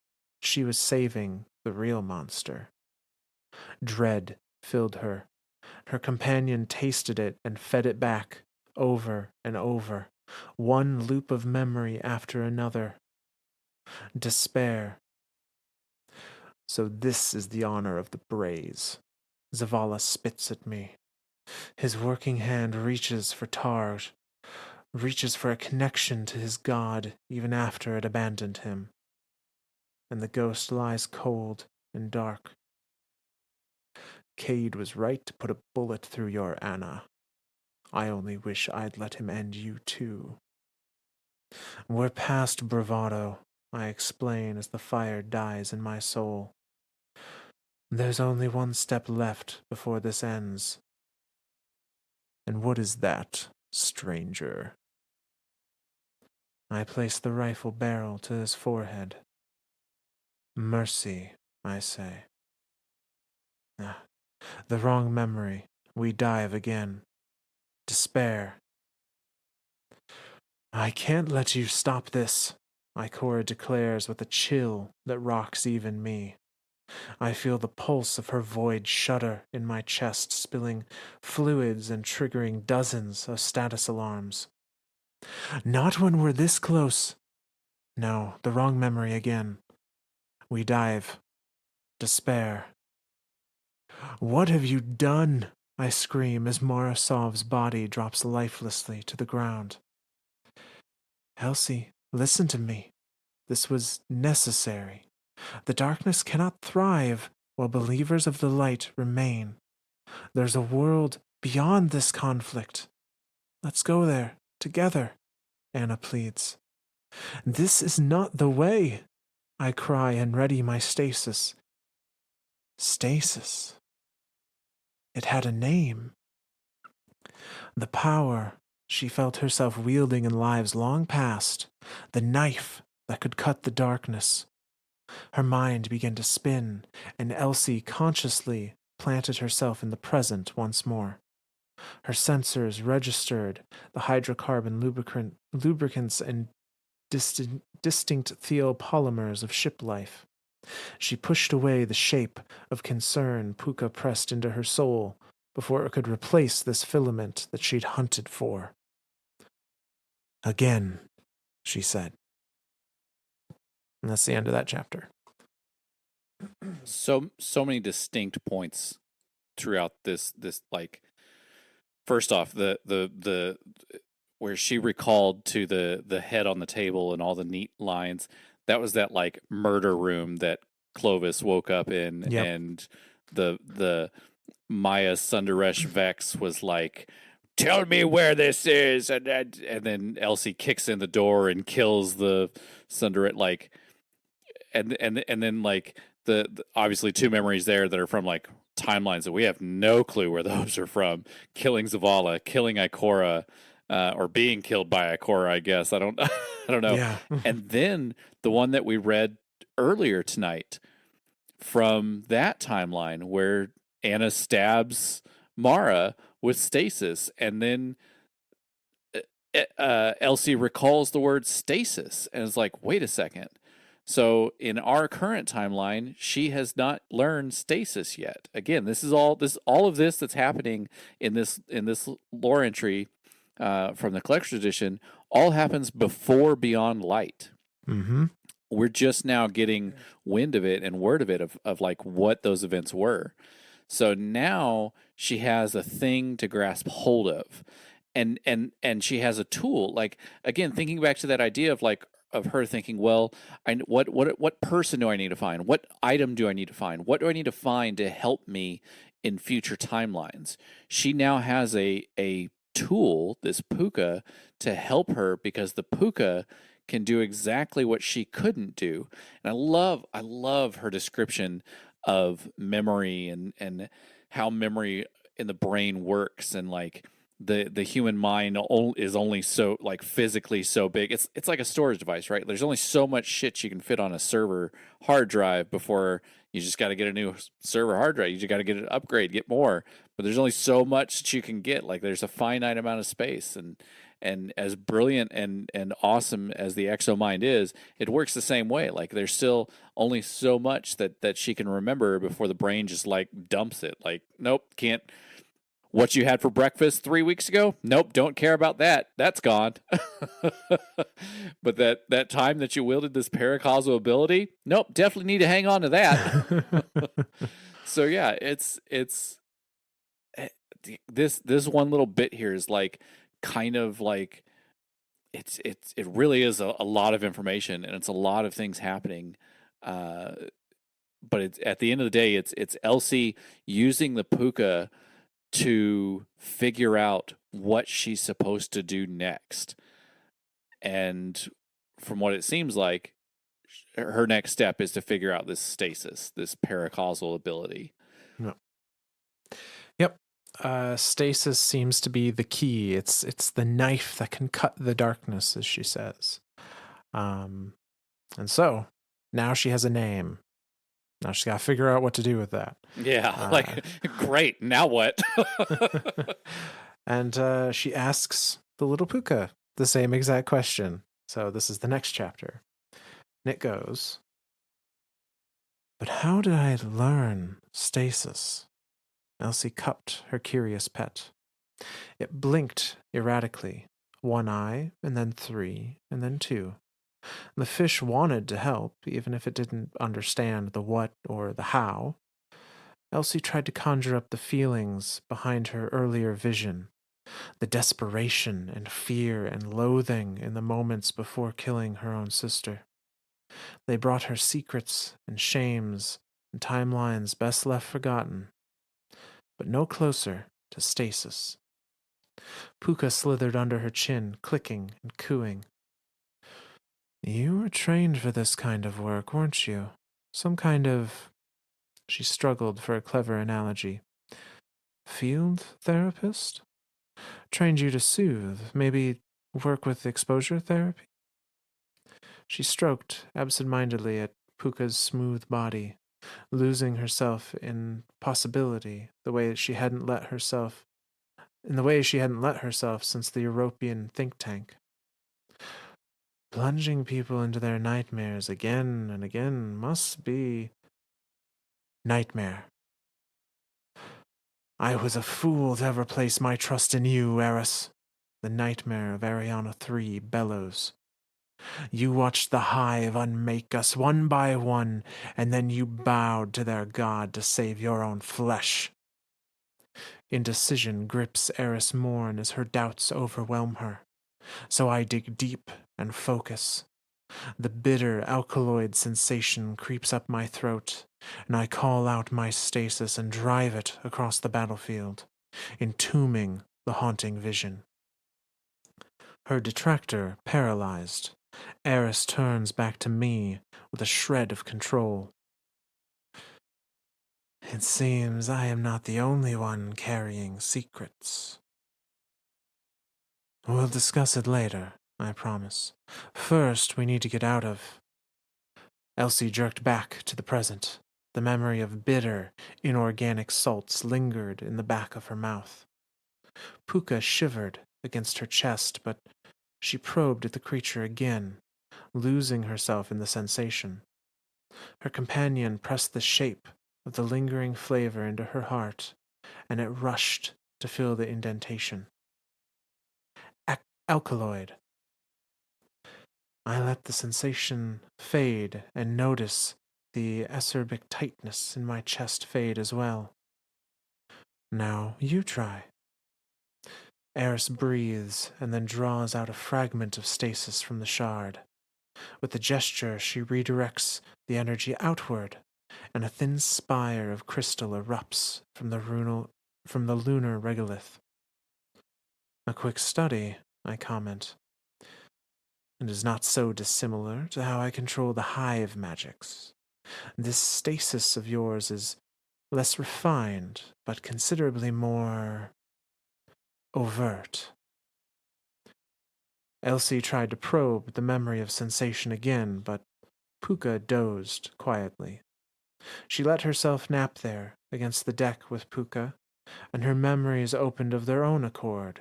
she was saving the real monster. Dread filled her. Her companion tasted it and fed it back, over and over, one loop of memory after another. Despair. So this is the honor of the Brays. Zavala spits at me. His working hand reaches for Tarj, reaches for a connection to his god even after it abandoned him. And the ghost lies cold and dark. Cade was right to put a bullet through your Anna. I only wish I'd let him end you too. We're past bravado, I explain as the fire dies in my soul. There's only one step left before this ends. And what is that, stranger? I place the rifle barrel to his forehead. Mercy, I say. The wrong memory. We dive again. Despair. I can't let you stop this, Ikora declares with a chill that rocks even me. I feel the pulse of her void shudder in my chest, spilling fluids and triggering dozens of status alarms. Not when we're this close. No, the wrong memory again. We dive. Despair. What have you done? I scream as Morosov's body drops lifelessly to the ground. Elsie, listen to me. This was necessary. The darkness cannot thrive while believers of the light remain. There's a world beyond this conflict. Let's go there, together, Anna pleads. This is not the way, I cry and ready my stasis. Stasis. It had a name. The power she felt herself wielding in lives long past, the knife that could cut the darkness. Her mind began to spin, and Elsie consciously planted herself in the present once more. Her sensors registered the hydrocarbon lubricants and distinct thiopolymers of ship life. She pushed away the shape of concern Puka pressed into her soul before it could replace this filament that she'd hunted for. Again, she said. And that's the end of that chapter. So many distinct points throughout this like, first off, the where she recalled to the head on the table and all the neat lines. That was that like murder room that Clovis woke up in. Yep. And the Maya Sundaresh Vex was like, tell me where this is, and then Elsie kicks in the door and kills the Sundaresh, like, and then like the obviously two memories there that are from like timelines that we have no clue where those are from. Killing Zavala, killing Ikora, or being killed by Ikora, I guess. I don't I don't know. Yeah. And then the one that we read earlier tonight from that timeline where Anna stabs Mara with stasis, and then Elsie recalls the word stasis and is like, wait a second. So in our current timeline, she has not learned stasis yet. Again, this is all of this that's happening in this lore entry from the collector's edition all happens before Beyond Light. Mm-hmm. We're just now getting wind of it and word of it of like what those events were. So now she has a thing to grasp hold of. And she has a tool. Like, again, thinking back to that idea of like of her thinking, well, what person do I need to find? What item do I need to find? What do I need to find to help me in future timelines? She now has a tool, this puka, to help her because the puka can do exactly what she couldn't do. And I love her description of memory and how memory in the brain works, and like the human mind is only so like physically so big. It's like a storage device, right? There's only so much shit you can fit on a server hard drive before you just got to get a new server hard drive. You just got to get an upgrade, get more. But there's only so much that you can get. Like there's a finite amount of space, and as brilliant and awesome as the Exo Mind is, it works the same way. Like there's still only so much that she can remember before the brain just like dumps it. Like, nope, can't. What you had for breakfast 3 weeks ago? Nope, don't care about that. That's gone. But that time that you wielded this paracausal ability, nope, definitely need to hang on to that. So yeah, it's this one little bit here is like kind of like it really is a lot of information, and it's a lot of things happening. But it's at the end of the day, it's Elsie using the puka to figure out what she's supposed to do next. And from what it seems like, her next step is to figure out this stasis, this paracausal ability. Yep. Yep. Stasis seems to be the key. It's the knife that can cut the darkness, as she says. And so now she has a name. Now she's got to figure out what to do with that. Yeah, like, great. Now what? And she asks the little puka the same exact question. So this is the next chapter. And it goes, but how did I learn stasis? Elsie cupped her curious pet. It blinked erratically, one eye, and then three, and then two. The fish wanted to help, even if it didn't understand the what or the how. Elsie tried to conjure up the feelings behind her earlier vision, the desperation and fear and loathing in the moments before killing her own sister. They brought her secrets and shames and timelines best left forgotten, but no closer to stasis. Puka slithered under her chin, clicking and cooing. You were trained for this kind of work, weren't you? Some kind of... She struggled for a clever analogy. Field therapist? Trained you to soothe, maybe work with exposure therapy? She stroked absent-mindedly at Puka's smooth body, losing herself in possibility, the way she hadn't let herself since the European think tank. Plunging people into their nightmares again and again must be nightmare. I was a fool to ever place my trust in you, Eris. The nightmare of Ariana 3 bellows. You watched the Hive unmake us one by one, and then you bowed to their god to save your own flesh. Indecision grips Eris Morn as her doubts overwhelm her. So I dig deep and focus. The bitter alkaloid sensation creeps up my throat, and I call out my stasis and drive it across the battlefield, entombing the haunting vision. Her detractor paralyzed, Eris turns back to me with a shred of control. It seems I am not the only one carrying secrets. We'll discuss it later, I promise. First, we need to get out of... Elsie jerked back to the present. The memory of bitter, inorganic salts lingered in the back of her mouth. Puka shivered against her chest, but she probed at the creature again, losing herself in the sensation. Her companion pressed the shape of the lingering flavor into her heart, and it rushed to fill the indentation. Alkaloid. I let the sensation fade and notice the acerbic tightness in my chest fade as well. Now you try. Eris breathes and then draws out a fragment of stasis from the shard. With a gesture, she redirects the energy outward, and a thin spire of crystal erupts from the lunar regolith. A quick study, I comment. It is not so dissimilar to how I control the hive magics. This stasis of yours is less refined, but considerably more overt. Elsie tried to probe the memory of sensation again, but Puka dozed quietly. She let herself nap there, against the deck with Puka, and her memories opened of their own accord,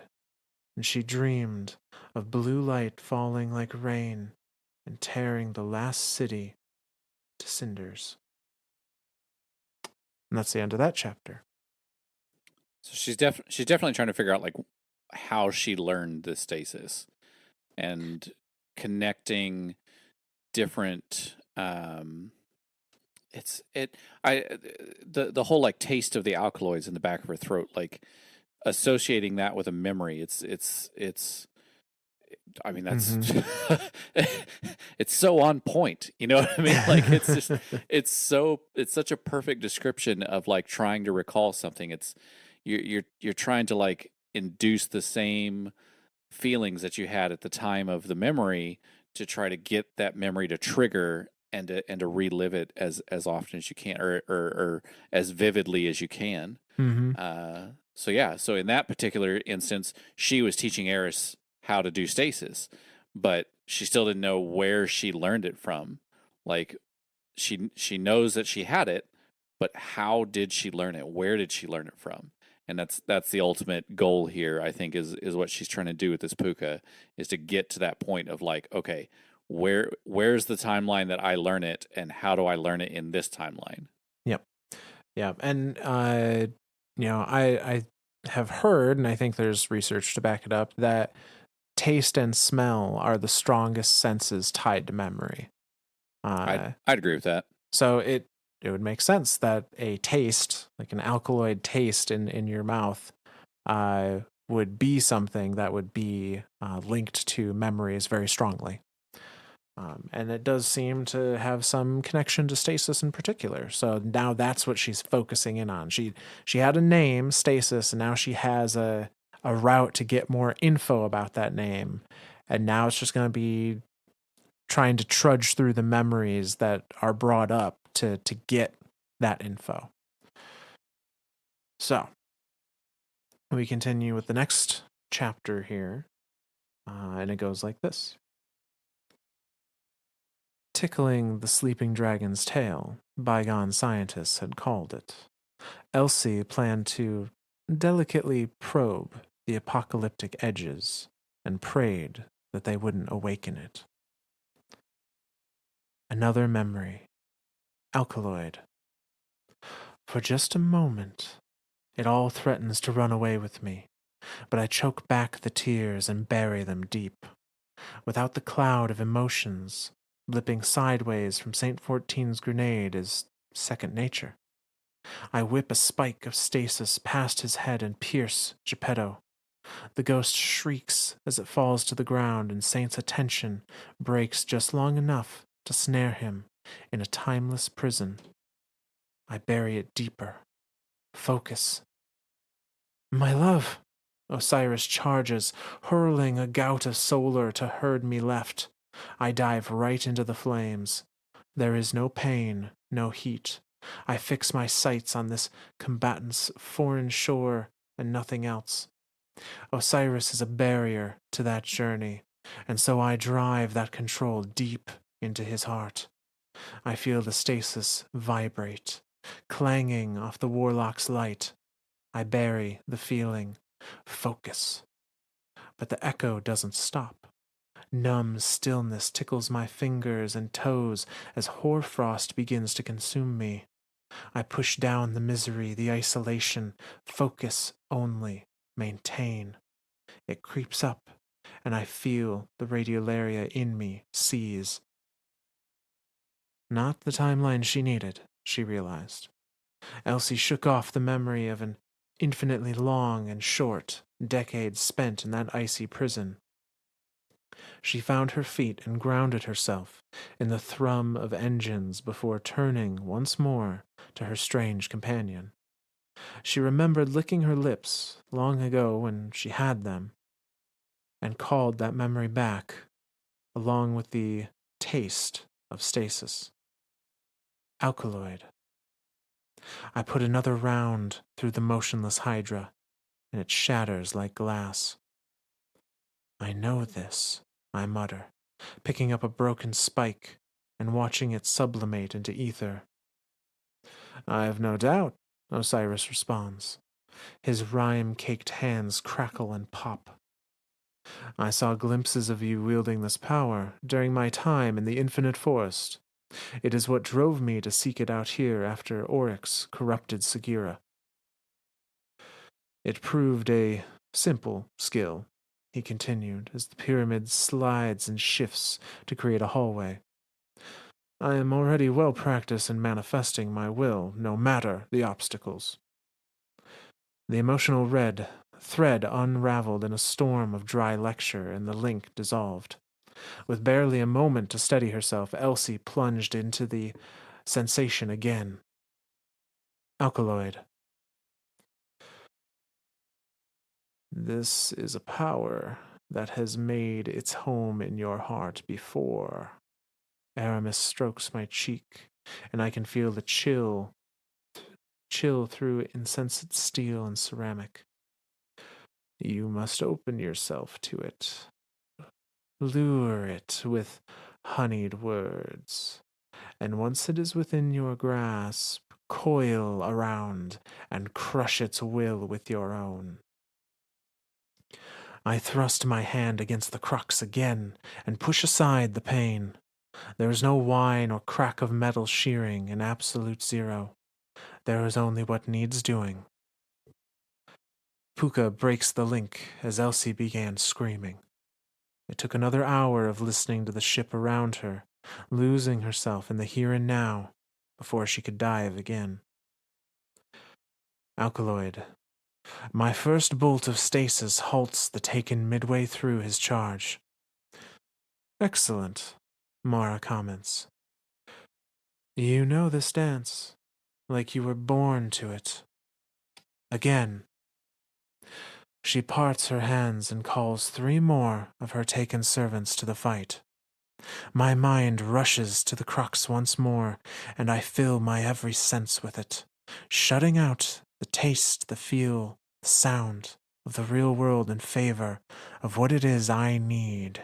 and she dreamed of blue light falling like rain and tearing the last city to cinders. And that's the end of that chapter. So she's definitely trying to figure out like how she learned the stasis and connecting different the whole like taste of the alkaloids in the back of her throat, like associating that with a memory. It's I mean that's it's so on point, you know what I mean? Like it's such a perfect description of like trying to recall something. It's you're trying to like induce the same feelings that you had at the time of the memory to try to get that memory to trigger and to relive it as often as you can, or as vividly as you can. Mm-hmm. So in that particular instance, she was teaching Eris how to do stasis, but she still didn't know where she learned it from. Like she knows that she had it, but how did she learn it? Where did she learn it from? And that's the ultimate goal here, I think, is what she's trying to do with this Puka, is to get to that point of like, okay, where's the timeline that I learn it, and how do I learn it in this timeline? Yep. Yeah. And I have heard, and I think there's research to back it up, that taste and smell are the strongest senses tied to memory. I'd agree with that. So it would make sense that a taste, like an alkaloid taste in your mouth, would be something that would be linked to memories very strongly. And it does seem to have some connection to stasis in particular. So now that's what she's focusing in on. She had a name, stasis, and now she has a route to get more info about that name. And now it's just going to be trying to trudge through the memories that are brought up to get that info. So we continue with the next chapter here, and it goes like this. Tickling the sleeping dragon's tail, bygone scientists had called it. Elsie planned to delicately probe the apocalyptic edges and prayed that they wouldn't awaken it. Another memory. Alkaloid. For just a moment, it all threatens to run away with me, but I choke back the tears and bury them deep. Without the cloud of emotions, blipping sideways from St. Fourteen's grenade is second nature. I whip a spike of stasis past his head and pierce Geppetto. The ghost shrieks as it falls to the ground, and Saint's attention breaks just long enough to snare him in a timeless prison. I bury it deeper. Focus. My love! Osiris charges, hurling a gout of solar to herd me left. I dive right into the flames. There is no pain, no heat, I fix my sights on this combatant's foreign shore and nothing else. Osiris is a barrier to that journey, and so I drive that control deep into his heart. I feel the stasis vibrate, clanging off the warlock's light. I bury the feeling. Focus. But the echo doesn't stop. Numb stillness tickles my fingers and toes as hoarfrost begins to consume me. I push down the misery, the isolation. Focus only. Maintain. It creeps up, and I feel the radiolaria in me seize. Not the timeline she needed, she realized. Elsie shook off the memory of an infinitely long and short decades spent in that icy prison. She found her feet and grounded herself in the thrum of engines before turning once more to her strange companion. She remembered licking her lips long ago when she had them, and called that memory back, along with the taste of stasis. Alkaloid. I put another round through the motionless hydra, and it shatters like glass. I know this, I mutter, picking up a broken spike and watching it sublimate into ether. I have no doubt, Osiris responds. His rhyme-caked hands crackle and pop. I saw glimpses of you wielding this power during my time in the Infinite Forest. It is what drove me to seek it out here after Oryx corrupted Sagira. It proved a simple skill, he continued, as the pyramid slides and shifts to create a hallway. I am already well practiced in manifesting my will, no matter the obstacles. The emotional red thread unraveled in a storm of dry lecture, and the link dissolved. With barely a moment to steady herself, Elsie plunged into the sensation again. Alkaloid. This is a power that has made its home in your heart before. Aramis strokes my cheek, and I can feel the chill through insensate steel and ceramic. You must open yourself to it. Lure it with honeyed words, and once it is within your grasp, coil around and crush its will with your own. I thrust my hand against the crux again and push aside the pain. There is no whine or crack of metal shearing, an absolute zero. There is only what needs doing. Puka breaks the link as Elsie began screaming. It took another hour of listening to the ship around her, losing herself in the here and now, before she could dive again. Alkaloid. My first bolt of stasis halts the Taken midway through his charge. Excellent, Mara comments. You know this dance, like you were born to it. Again. She parts her hands and calls 3 more of her Taken servants to the fight. My mind rushes to the crux once more, and I fill my every sense with it, shutting out the taste, the feel, the sound of the real world in favor of what it is I need.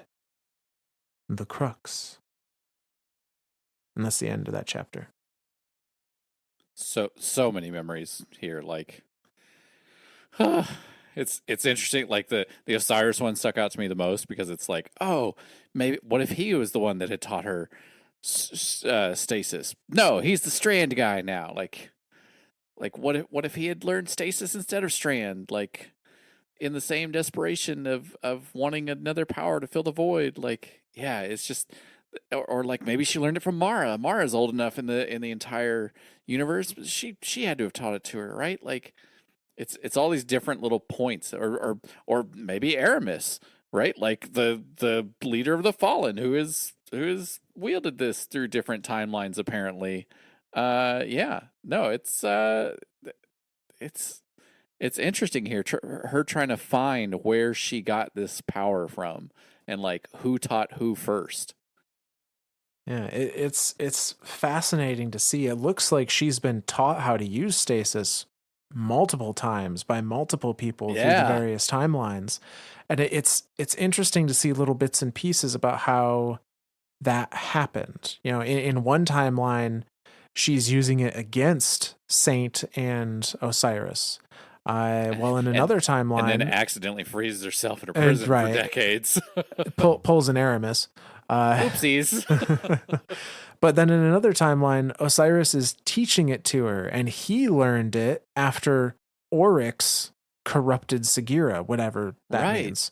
The crux. And that's the end of that chapter. So many memories here. Like, it's interesting. Like the Osiris one stuck out to me the most because it's like, oh, maybe what if he was the one that had taught her stasis? No, he's the Strand guy now. Like what if he had learned stasis instead of Strand? Like, in the same desperation of wanting another power to fill the void. Like, yeah, it's just, or like maybe she learned it from Mara. Mara's old enough in the entire universe. She had to have taught it to her, right? Like, it's all these different little points, or maybe Aramis, right? Like the leader of the Fallen, who is wielded this through different timelines apparently. Yeah, no, it's interesting here, her trying to find where she got this power from, and like who taught who first. Yeah, it's fascinating to see. It looks like she's been taught how to use stasis multiple times by multiple people through the Yeah. various timelines. And it's interesting to see little bits and pieces about how that happened. You know, in one timeline, she's using it against Saint and Osiris. While in and another and then timeline, accidentally freezes herself in a and prison for right, decades. pulls an Aramis. Uh, Oopsies. but then in another timeline, Osiris is teaching it to her, and he learned it after Oryx corrupted Sagira, whatever that Right. means.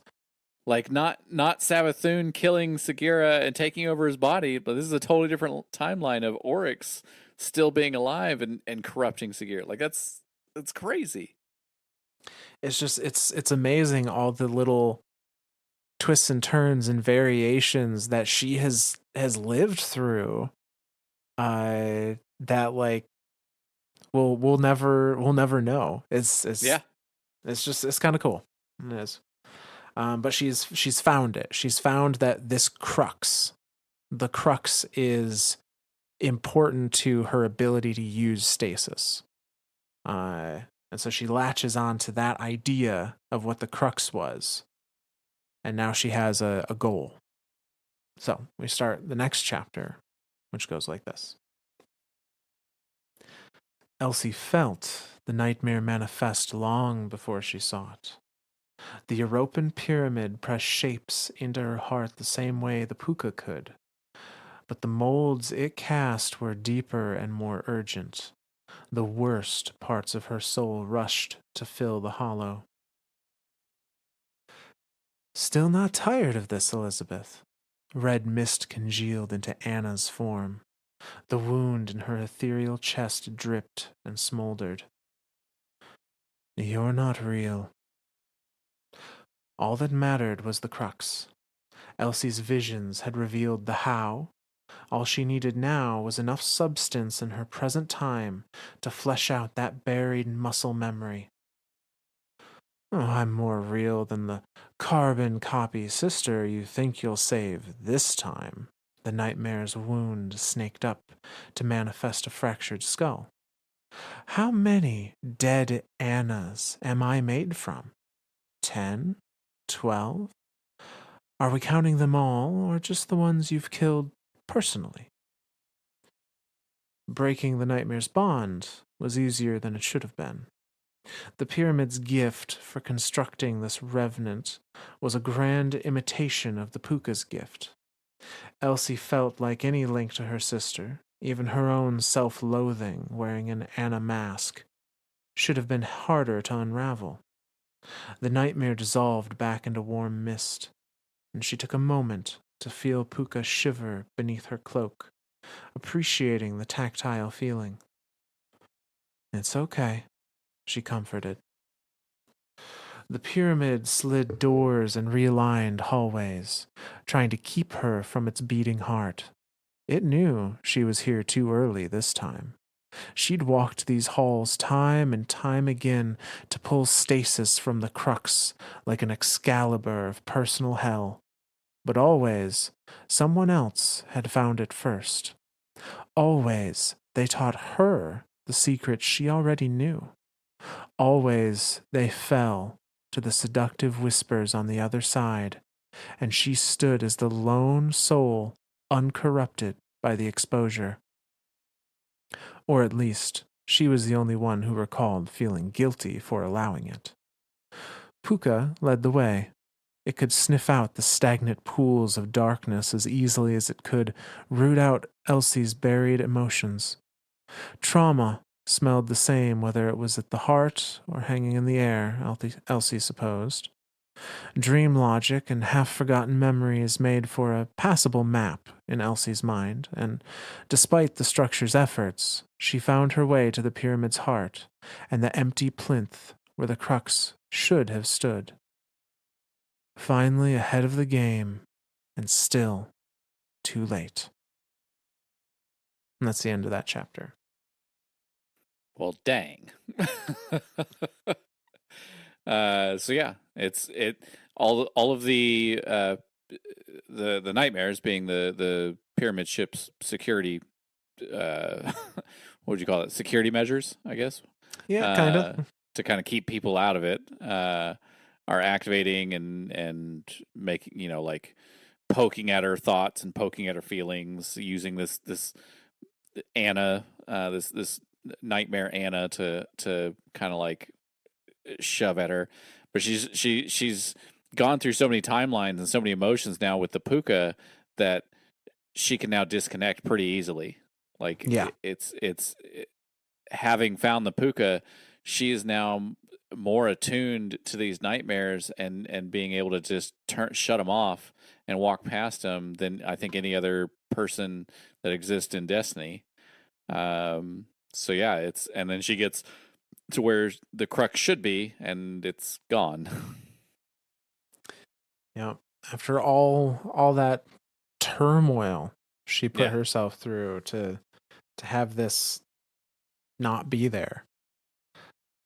Like not Savathun killing Sagira and taking over his body, but this is a totally different timeline of Oryx still being alive and corrupting Sagira. Like that's crazy. It's just it's amazing all the little twists and turns and variations that she has lived through. That like we'll never know. Yeah. It's just it's kind of cool. It is. But she's found it. She's found that this crux, the crux is important to her ability to use stasis. And so she latches on to that idea of what the crux was. And now she has a goal. So we start the next chapter, which goes like this. Elsie felt the nightmare manifest long before she saw it. The European pyramid pressed shapes into her heart the same way the puka could, but the molds it cast were deeper and more urgent. The worst parts of her soul rushed to fill the hollow. Still not tired of this, Elizabeth? Red mist congealed into Anna's form. The wound in her ethereal chest dripped and smoldered. You're not real. All that mattered was the crux. Elsie's visions had revealed the how. All she needed now was enough substance in her present time to flesh out that buried muscle memory. Oh, I'm more real than the carbon copy sister you think you'll save this time. The nightmare's wound snaked up to manifest a fractured skull. How many dead Annas am I made from? 10? 12? Are we counting them all, or just the ones you've killed personally? Breaking the nightmare's bond was easier than it should have been. The pyramid's gift for constructing this revenant was a grand imitation of the puka's gift. Elsie felt like any link to her sister, even her own self-loathing wearing an Anna mask, should have been harder to unravel. The nightmare dissolved back into warm mist, and she took a moment to feel Puka shiver beneath her cloak, appreciating the tactile feeling. It's okay, she comforted. The pyramid slid doors and realigned hallways, trying to keep her from its beating heart. It knew she was here too early this time. She'd walked these halls time and time again to pull stasis from the crux like an Excalibur of personal hell. But always, someone else had found it first. Always, they taught her the secret she already knew. Always, they fell to the seductive whispers on the other side, and she stood as the lone soul uncorrupted by the exposure. Or at least, she was the only one who recalled feeling guilty for allowing it. Puka led the way. It could sniff out the stagnant pools of darkness as easily as it could root out Elsie's buried emotions. Trauma smelled the same whether it was at the heart or hanging in the air, Elsie supposed. Dream logic and half-forgotten memories made for a passable map in Elsie's mind, and despite the structure's efforts, she found her way to the pyramid's heart and the empty plinth where the crux should have stood. Finally ahead of the game, and still too late. And that's the end of that chapter. Well, dang. So yeah, it's all of the the nightmares being the pyramid ship's security, what would you call it? Security measures, I guess, Yeah, kind of. uh, to kind of keep people out of it, are activating and making, like poking at her thoughts and poking at her feelings, using this Anna, this nightmare Anna to kind of like shove at her. But she's gone through so many timelines and so many emotions now with the Puka that she can now disconnect pretty easily. Like Yeah. having found the Puka, she is now more attuned to these nightmares and being able to just shut them off and walk past them than I think any other person that exists in Destiny. So yeah, and then she gets to where the crux should be, and it's gone. Yeah. After all that turmoil she put Yeah, herself through to have this not be there,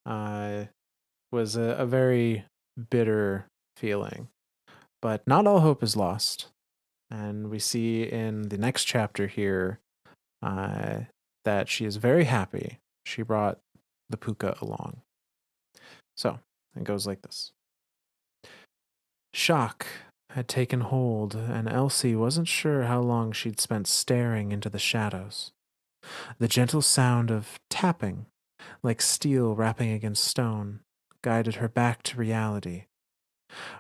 uh, was a very bitter feeling. But not all hope is lost. And we see in the next chapter here uh, that she is very happy she brought the puka along. So it goes like this. Shock had taken hold, and Elsie wasn't sure how long she'd spent staring into the shadows. The gentle sound of tapping, like steel rapping against stone, guided her back to reality.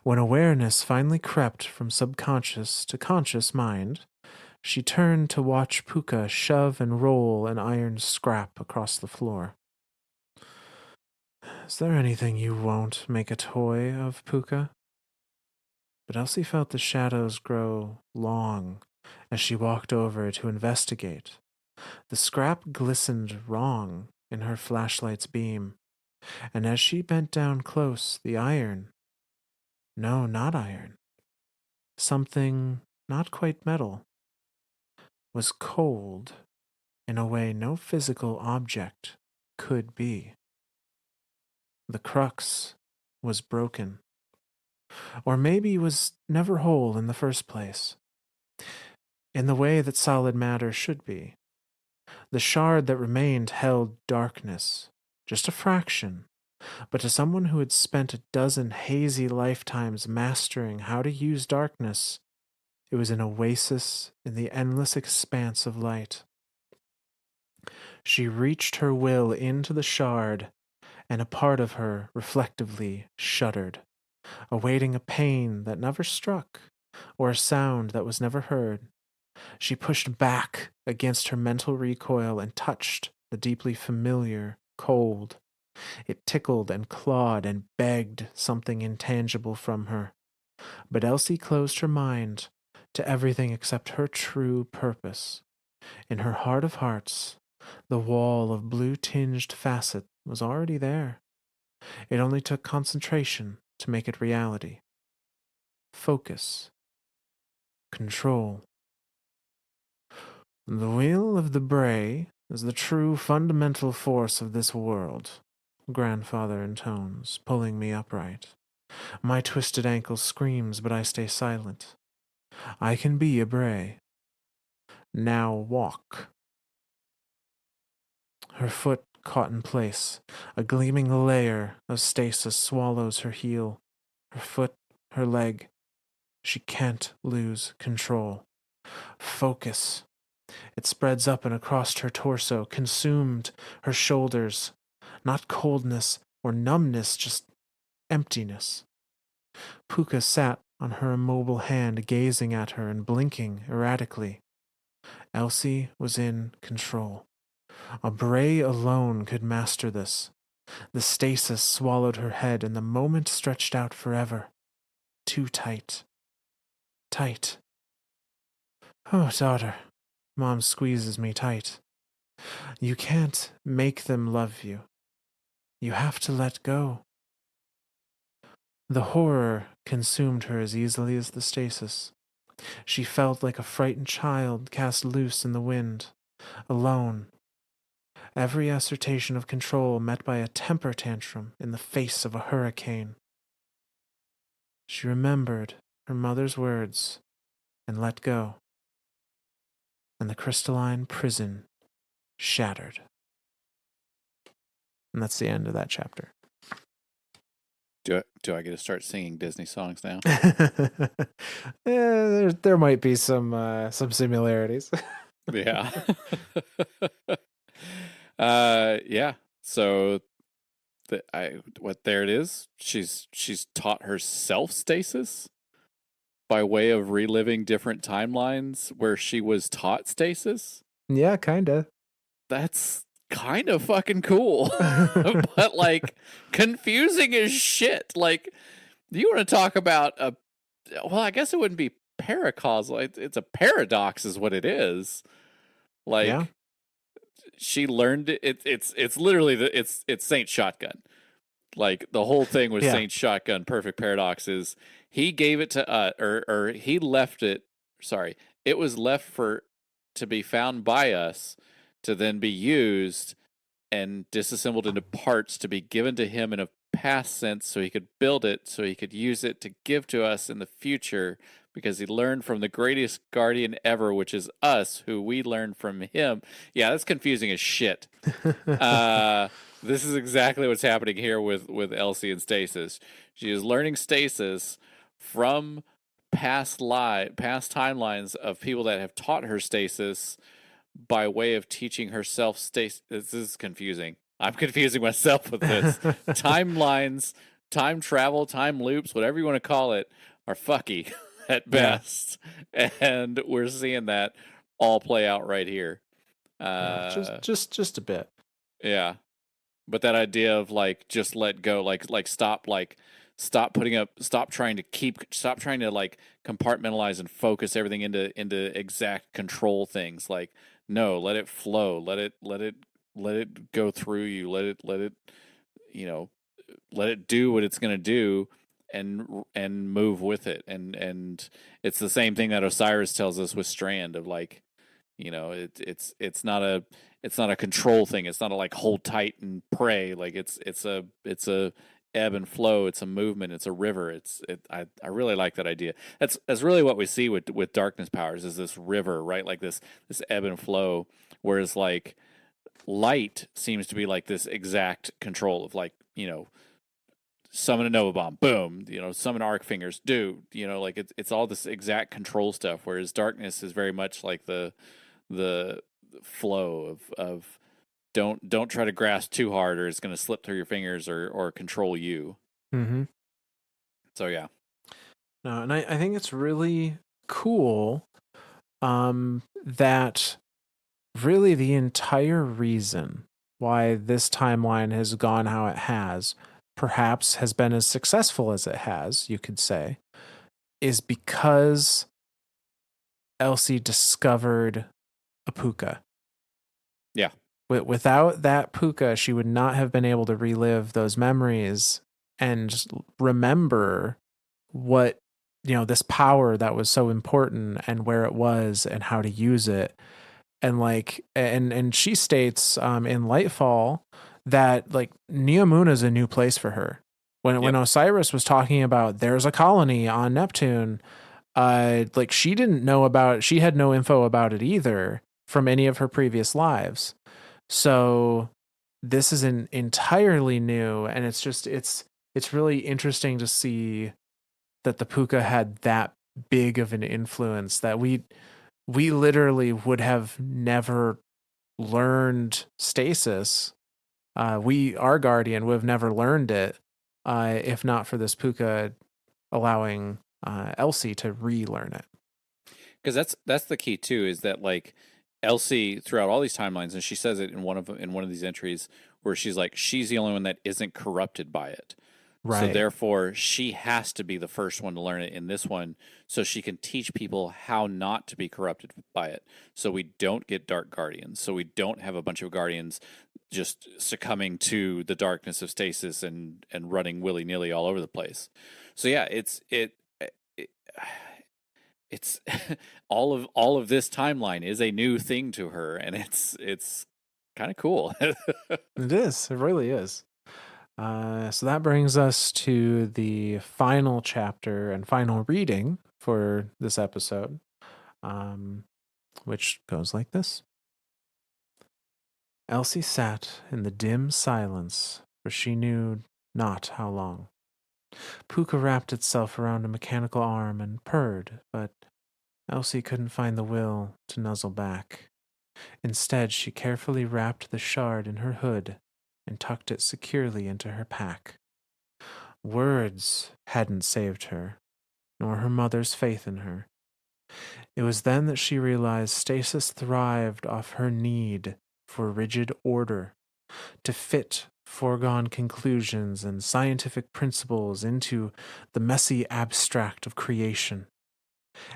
When awareness finally crept from subconscious to conscious mind, she turned to watch Puka shove and roll an iron scrap across the floor. Is there anything you won't make a toy of, Puka? But Elsie felt the shadows grow long as she walked over to investigate. The scrap glistened wrong in her flashlight's beam, and as she bent down close, the iron, no, not iron, something not quite metal, was cold in a way no physical object could be. The crux was broken, or maybe was never whole in the first place, in the way that solid matter should be. The shard that remained held darkness, just a fraction, but to someone who had spent a dozen hazy lifetimes mastering how to use darkness, it was an oasis in the endless expanse of light. She reached her will into the shard, and a part of her reflectively shuddered, awaiting a pain that never struck, or a sound that was never heard. She pushed back against her mental recoil and touched the deeply familiar cold. It tickled and clawed and begged something intangible from her. But Elsie closed her mind to everything except her true purpose. In her heart of hearts, the wall of blue-tinged facet was already there. It only took concentration to make it reality. Focus. Control. The will of the Bray is the true fundamental force of this world, grandfather intones, pulling me upright. My twisted ankle screams, but I stay silent. I can be a Bray. Now walk. Her foot caught in place. A gleaming layer of stasis swallows her heel. Her foot, her leg. She can't lose control. Focus. It spreads up and across her torso, consumed her shoulders. Not coldness or numbness, just emptiness. Puka sat on her immobile hand, gazing at her and blinking erratically. Elsie was in control. A Bray alone could master this. The stasis swallowed her head, and the moment stretched out forever. Too tight. Tight. Oh, daughter. Mom squeezes me tight. You can't make them love you. You have to let go. The horror consumed her as easily as the stasis. She felt like a frightened child cast loose in the wind, alone. Every assertion of control met by a temper tantrum in the face of a hurricane. She remembered her mother's words and let go. And the crystalline prison shattered. And that's the end of that chapter. Do I get to start singing Disney songs now? There might be some similarities. Yeah. Yeah. So there it is. She's taught herself stasis by way of reliving different timelines where she was taught stasis. Yeah, kinda. That's kind of fucking cool. But like confusing as shit. Like, you want to talk about well, I guess it wouldn't be paracausal. It's a paradox is what it is. Like, Yeah. she learned it. It's literally it's Saint Shotgun. Like, the whole thing with Yeah. Saint Shotgun, Perfect Paradox, is he gave it to or he left it. Sorry, it was left to be found by us, to then be used and disassembled into parts to be given to him in a past sense, so he could build it, so he could use it to give to us in the future, because he learned from the greatest guardian ever, which is us, who we learned from him. Yeah, that's confusing as shit. This is exactly what's happening here with Elsie and Stasis. She is learning stasis from past timelines of people that have taught her stasis by way of teaching herself stasis. This is confusing. I'm confusing myself with this. Timelines, time travel, time loops, whatever you want to call it, are fucky at best. Yeah. And we're seeing that all play out right here. Just a bit. Yeah. But that idea of like, just let go, stop trying to like compartmentalize and focus everything into exact control things. Like, no, let it flow. Let it go through you. Let it, let it do what it's going to do, and move with it. And it's the same thing that Osiris tells us with Strand, of like, it's not a control thing. It's not a like hold tight and pray. Like, it's a ebb and flow. It's a movement. It's a river. I really like that idea. That's really what we see with darkness powers, is this river, right? Like this ebb and flow. Whereas like light seems to be like this exact control of like, summon a Nova Bomb, boom, summon Arc Fingers, do, like it's all this exact control stuff. Whereas darkness is very much like the flow of don't try to grasp too hard, or it's going to slip through your fingers or control you. Mm-hmm. So yeah. No, and I think it's really cool that really the entire reason why this timeline has gone how it has, perhaps has been as successful as it has, you could say, is because Elsie discovered a puka. Yeah. Without that puka, she would not have been able to relive those memories and remember what, this power that was so important, and where it was, and how to use it. And like, and she states in Lightfall that like Neomuna is a new place for her. When Osiris was talking about there's a colony on Neptune, like she didn't know about, she had no info about it either from any of her previous lives. So this is an entirely new, and it's really interesting to see that the puka had that big of an influence, that we literally would have never learned stasis. Our guardian would have never learned it if not for this puka allowing Elsie to relearn it. Because that's the key too, is that like Elsie throughout all these timelines, and she says it in one of these entries, where she's like, she's the only one that isn't corrupted by it. Right. So therefore, she has to be the first one to learn it in this one, so she can teach people how not to be corrupted by it. So we don't get dark guardians. So we don't have a bunch of guardians just succumbing to the darkness of stasis and running willy nilly all over the place. So yeah, it's all of this timeline is a new thing to her, and it's kind of cool. It is. It really is. So that brings us to the final chapter and final reading for this episode, um, which goes like this. Elsie sat in the dim silence, for she knew not how long. Puka wrapped itself around a mechanical arm and purred, but Elsie couldn't find the will to nuzzle back. Instead, she carefully wrapped the shard in her hood and tucked it securely into her pack. Words hadn't saved her, nor her mother's faith in her. It was then that she realized stasis thrived off her need for rigid order, to fit foregone conclusions and scientific principles into the messy abstract of creation.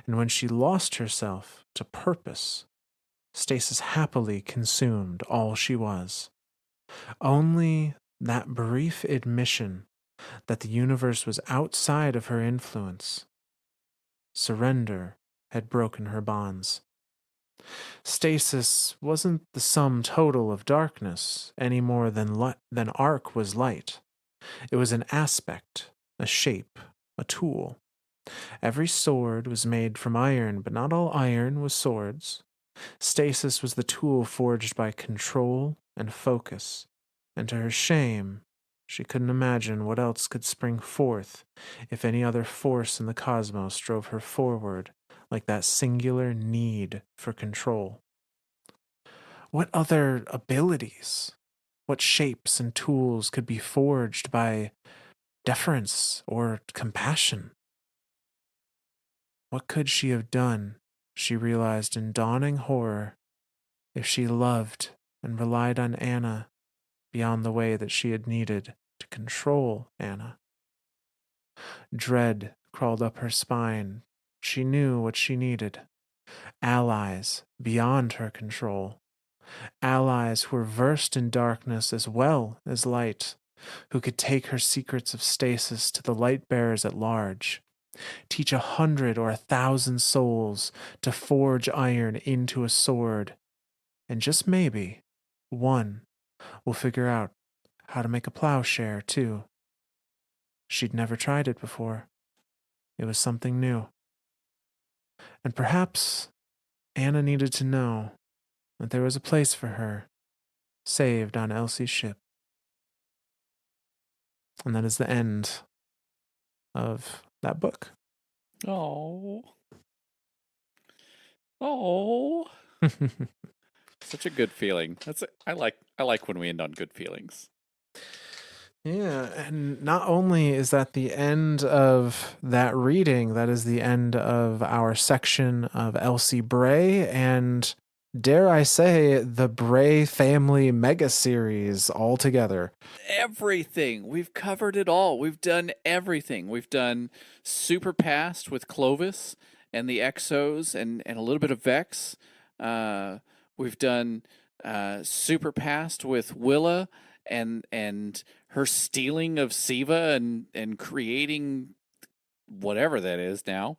And when she lost herself to purpose, stasis happily consumed all she was. Only that brief admission that the universe was outside of her influence, surrender, had broken her bonds. Stasis wasn't the sum total of darkness any more than arc was light. It was an aspect, a shape, a tool. Every sword was made from iron, but not all iron was swords. Stasis was the tool forged by control and focus, and to her shame, she couldn't imagine what else could spring forth if any other force in the cosmos drove her forward like that singular need for control. What other abilities, what shapes and tools could be forged by deference or compassion? What could she have done, she realized in dawning horror, if she loved and relied on Anna beyond the way that she had needed to control Anna? Dread crawled up her spine. She knew what she needed. Allies beyond her control. Allies who were versed in darkness as well as light, who could take her secrets of stasis to the light bearers at large, teach 100 or 1,000 souls to forge iron into a sword, and just maybe one will figure out how to make a plowshare too. She'd never tried it before. It was something new. And perhaps Anna needed to know that there was a place for her, saved on Elsie's ship. And that is the end of that book. Oh. Oh. Such a good feeling. I like when we end on good feelings. Yeah, and not only is that the end of that reading, that is the end of our section of Elsie Bray, and dare I say, the Bray family mega series altogether. Everything. We've covered it all. We've done everything. We've done Super Past with Clovis and the Exos and a little bit of Vex. We've done Super Past with Willa and her stealing of Siva and creating whatever that is now.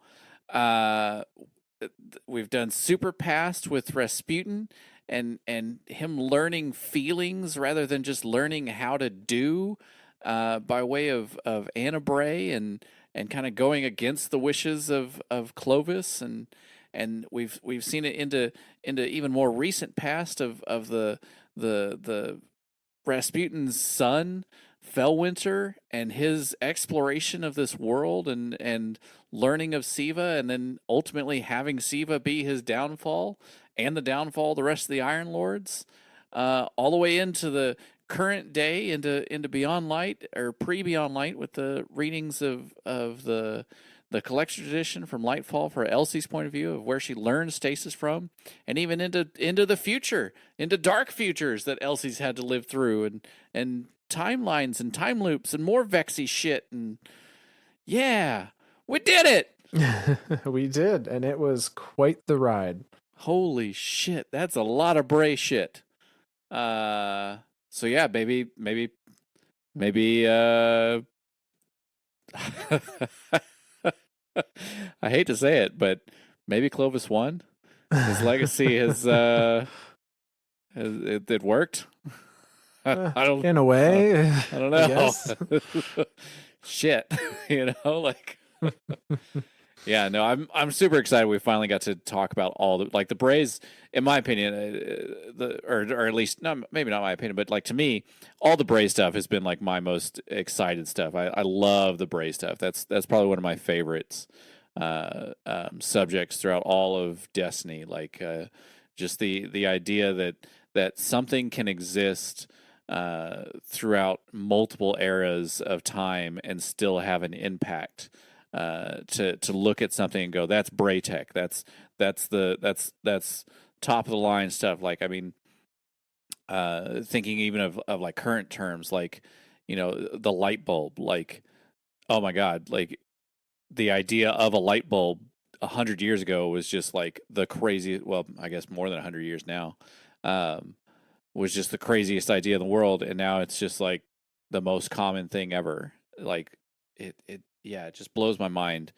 We've done Super Past with Rasputin and him learning feelings rather than just learning how to do by way of Anna Bray and kind of going against the wishes of Clovis and we've seen it into even more recent past of the Rasputin's son Fellwinter and his exploration of this world and learning of Siva and then ultimately having Siva be his downfall and the downfall of the rest of the Iron Lords, all the way into the current day into Beyond Light or pre-Beyond Light with the readings of the collector's edition from Lightfall for Elsie's point of view of where she learned stasis from, and even into the future, into dark futures that Elsie's had to live through, and timelines and time loops and more Vexy shit, and yeah, we did it. We did, and it was quite the ride. Holy shit, that's a lot of Bray shit. So yeah, maybe I hate to say it, but maybe Clovis won. His legacy has it worked. I don't. In a way, I don't I know. guess. Shit, like. Yeah, no, I'm super excited. We finally got to talk about all the Braves. In my opinion, or at least maybe not my opinion, but like to me, all the Bray stuff has been like my most excited stuff. I love the Bray stuff. That's probably one of my favorites subjects throughout all of Destiny. Like just the idea that something can exist throughout multiple eras of time and still have an impact. To look at something and go, that's Bray tech. That's top of the line stuff. Like, I mean, thinking even of like current terms, like, the light bulb. Like, oh my God, like the idea of a light bulb 100 years ago was just like the crazy. Well, I guess more than 100 years now, was just the craziest idea in the world, and now it's just like the most common thing ever. Like it just blows my mind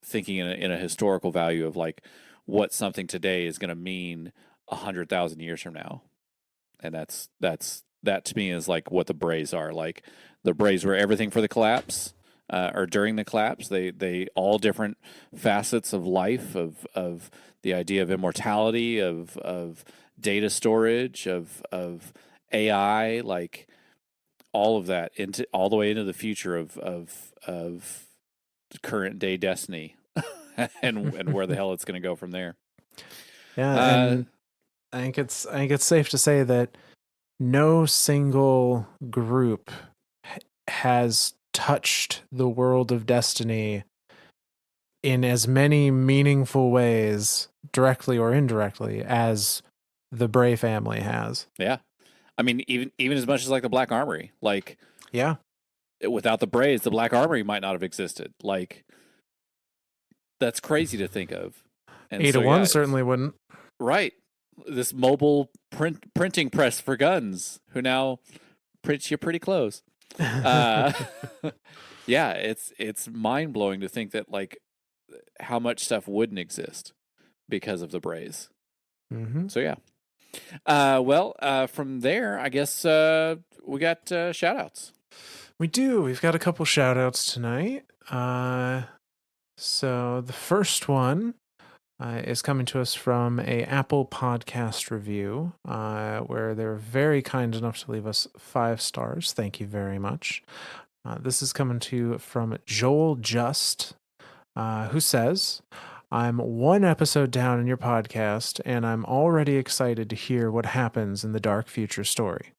thinking in a historical value of like what something today is going to mean 100,000 years from now, and that to me is like what the Braves are. Like the Braves were everything for the collapse, or during the collapse. They all different facets of life, of the idea of immortality, of data storage, of AI, like all of that into all the way into the future of current day Destiny, and where the hell it's going to go from there. Yeah, and I think it's safe to say that no single group has touched the world of Destiny in as many meaningful ways, directly or indirectly, as the Bray family has. Yeah. I mean, even as much as like the Black Armory, like, yeah, without the Braves, the Black Armory might not have existed. Like, that's crazy to think of. And Ada One certainly wouldn't. Right, this mobile printing press for guns, who now prints you pretty close. Yeah, it's mind blowing to think that like how much stuff wouldn't exist because of the Braves. Mm-hmm. So yeah. From there, I guess we got shout outs. We do. We've got a couple shout outs tonight. So the first one is coming to us from a Apple Podcast review, where they were very kind enough to leave us 5 stars. Thank you very much. This is coming from Joel Just, who says, I'm 1 episode down in your podcast, and I'm already excited to hear what happens in the dark future story.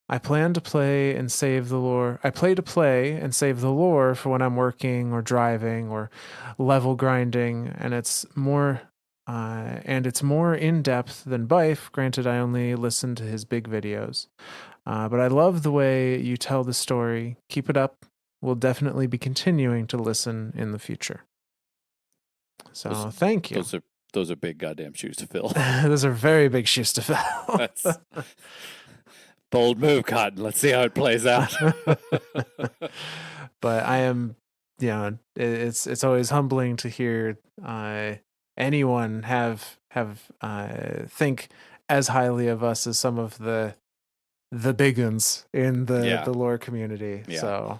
I plan to play and save the lore. I play to play and save the lore for when I'm working or driving or level grinding, and it's more in depth than Bife. Granted, I only listen to his big videos, but I love the way you tell the story. Keep it up. We'll definitely be continuing to listen in the future. So thank you. Those are big goddamn shoes to fill. Those are very big shoes to fill. That's bold move, Cotton. Let's see how it plays out. But I am, it's always humbling to hear anyone have think as highly of us as some of the big uns in the lore community. Yeah. So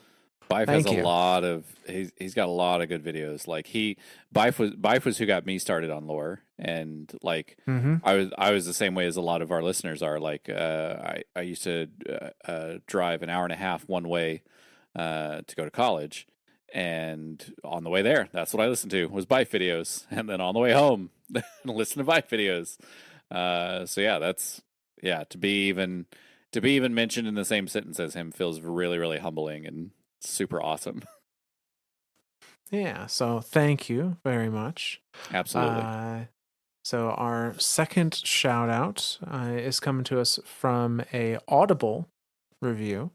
Bife has a lot of he's got a lot of good videos. Like Bife was who got me started on lore, and like I was the same way as a lot of our listeners are. Like I used to drive an hour and a half one way to go to college, and on the way there, that's what I listened to was Bife videos, and then on the way home, listen to Bife videos. So yeah, that's to be even mentioned in the same sentence as him feels really, really humbling and super awesome. Yeah, so thank you very much. Absolutely. So our second shout out is coming to us from a Audible review,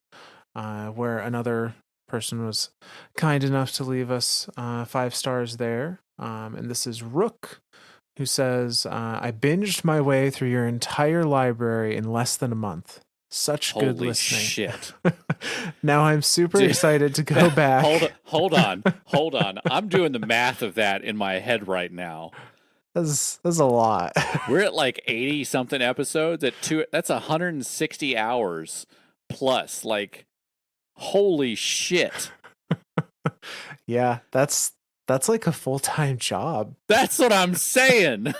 where another person was kind enough to leave us 5 stars there. And this is Rook, who says, I binged my way through your entire library in less than a month. Such Holy good listening. Shit. Now I'm super excited to go back. Hold on. I'm doing the math of that in my head right now. That's a lot. We're at like 80 something episodes at that's 160 hours plus. Like, holy shit. Yeah, that's like a full-time job. That's what I'm saying.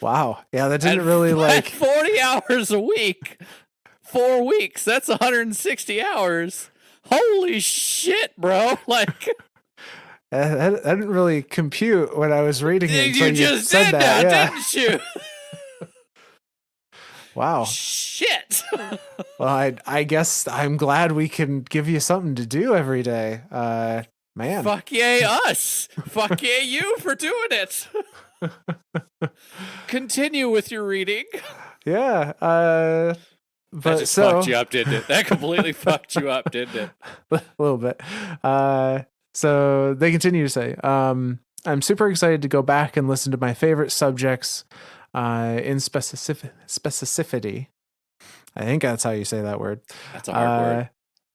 Wow. Yeah, that didn't really at 40 hours a week. 4 weeks. That's 160 hours. Holy shit, bro. Like, that didn't really compute when I was reading it. You just said did that, yeah. didn't you? Wow. Shit. Well, I guess I'm glad we can give you something to do every day. Man. Fuck yay us. Fuck yay you for doing it. Continue with your reading. Yeah. That just fucked you up, didn't it? That completely fucked you up, didn't it? A little bit. So they continue to say, I'm super excited to go back and listen to my favorite subjects in specificity. I think that's how you say that word. That's a hard word.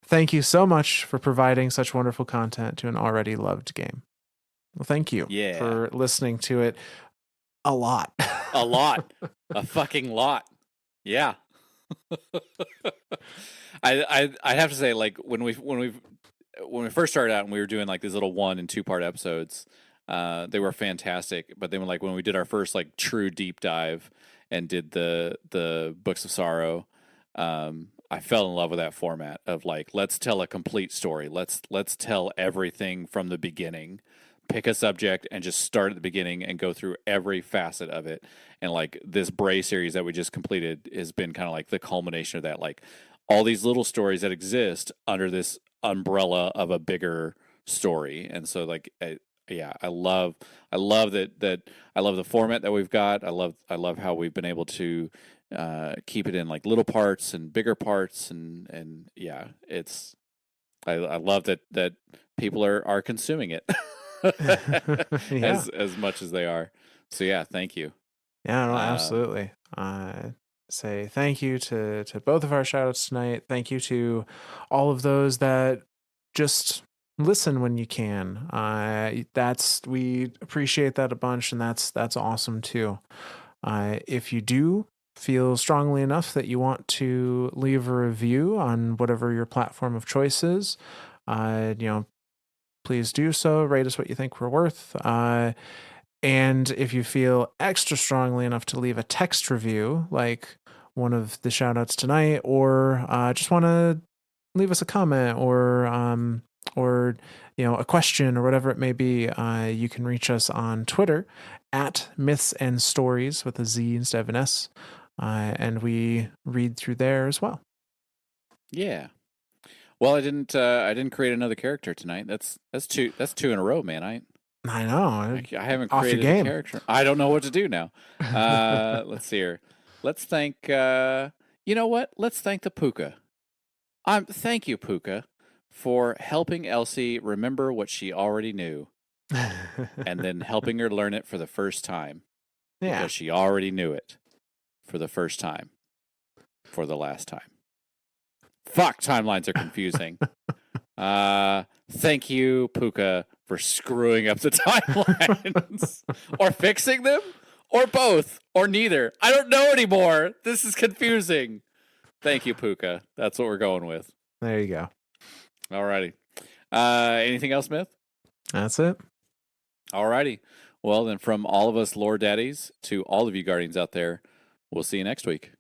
Thank you so much for providing such wonderful content to an already loved game. Well, thank you for listening to it a lot. A lot. A fucking lot. Yeah. I have to say, like, when we first started out and we were doing like these little 1 and 2 part episodes, they were fantastic. But then when we did our first like true deep dive and did the Books of Sorrow, I fell in love with that format of like, let's tell a complete story. Let's tell everything from the beginning. Pick a subject and just start at the beginning and go through every facet of it. And like this Bray series that we just completed has been kind of like the culmination of that. Like all these little stories that exist under this umbrella of a bigger story. And so like, I love that. I love the format that we've got. I love how we've been able to keep it in like little parts and bigger parts. And yeah, I love that people are consuming it. as much as they are. So yeah, thank you. Yeah, no, absolutely. Say thank you to both of our shout outs tonight. Thank you to all of those that just listen when you can. We appreciate that a bunch, and that's awesome too. If you do feel strongly enough that you want to leave a review on whatever your platform of choice is, please do so. Rate us what you think we're worth. And if you feel extra strongly enough to leave a text review, like one of the shout outs tonight, or just want to leave us a comment or a question or whatever it may be, you can reach us on Twitter at Myths and Stories with a Z instead of an S. And we read through there as well. Yeah. Well, I didn't create another character tonight. That's two in a row, man. I know. I haven't created a character. I don't know what to do now. Let's see here. Let's thank you know what? Let's thank the Puka. Thank you, Puka, for helping Elsie remember what she already knew. And then helping her learn it for the first time. Yeah. Because she already knew it for the first time. For the last time. Fuck, timelines are confusing. Thank you, Puka, for screwing up the timelines. Or fixing them? Or both? Or neither? I don't know anymore. This is confusing. Thank you, Puka. That's what we're going with. There you go. Alrighty. Anything else, Myth? That's it. Alrighty. Well, then from all of us lore daddies to all of you guardians out there, we'll see you next week.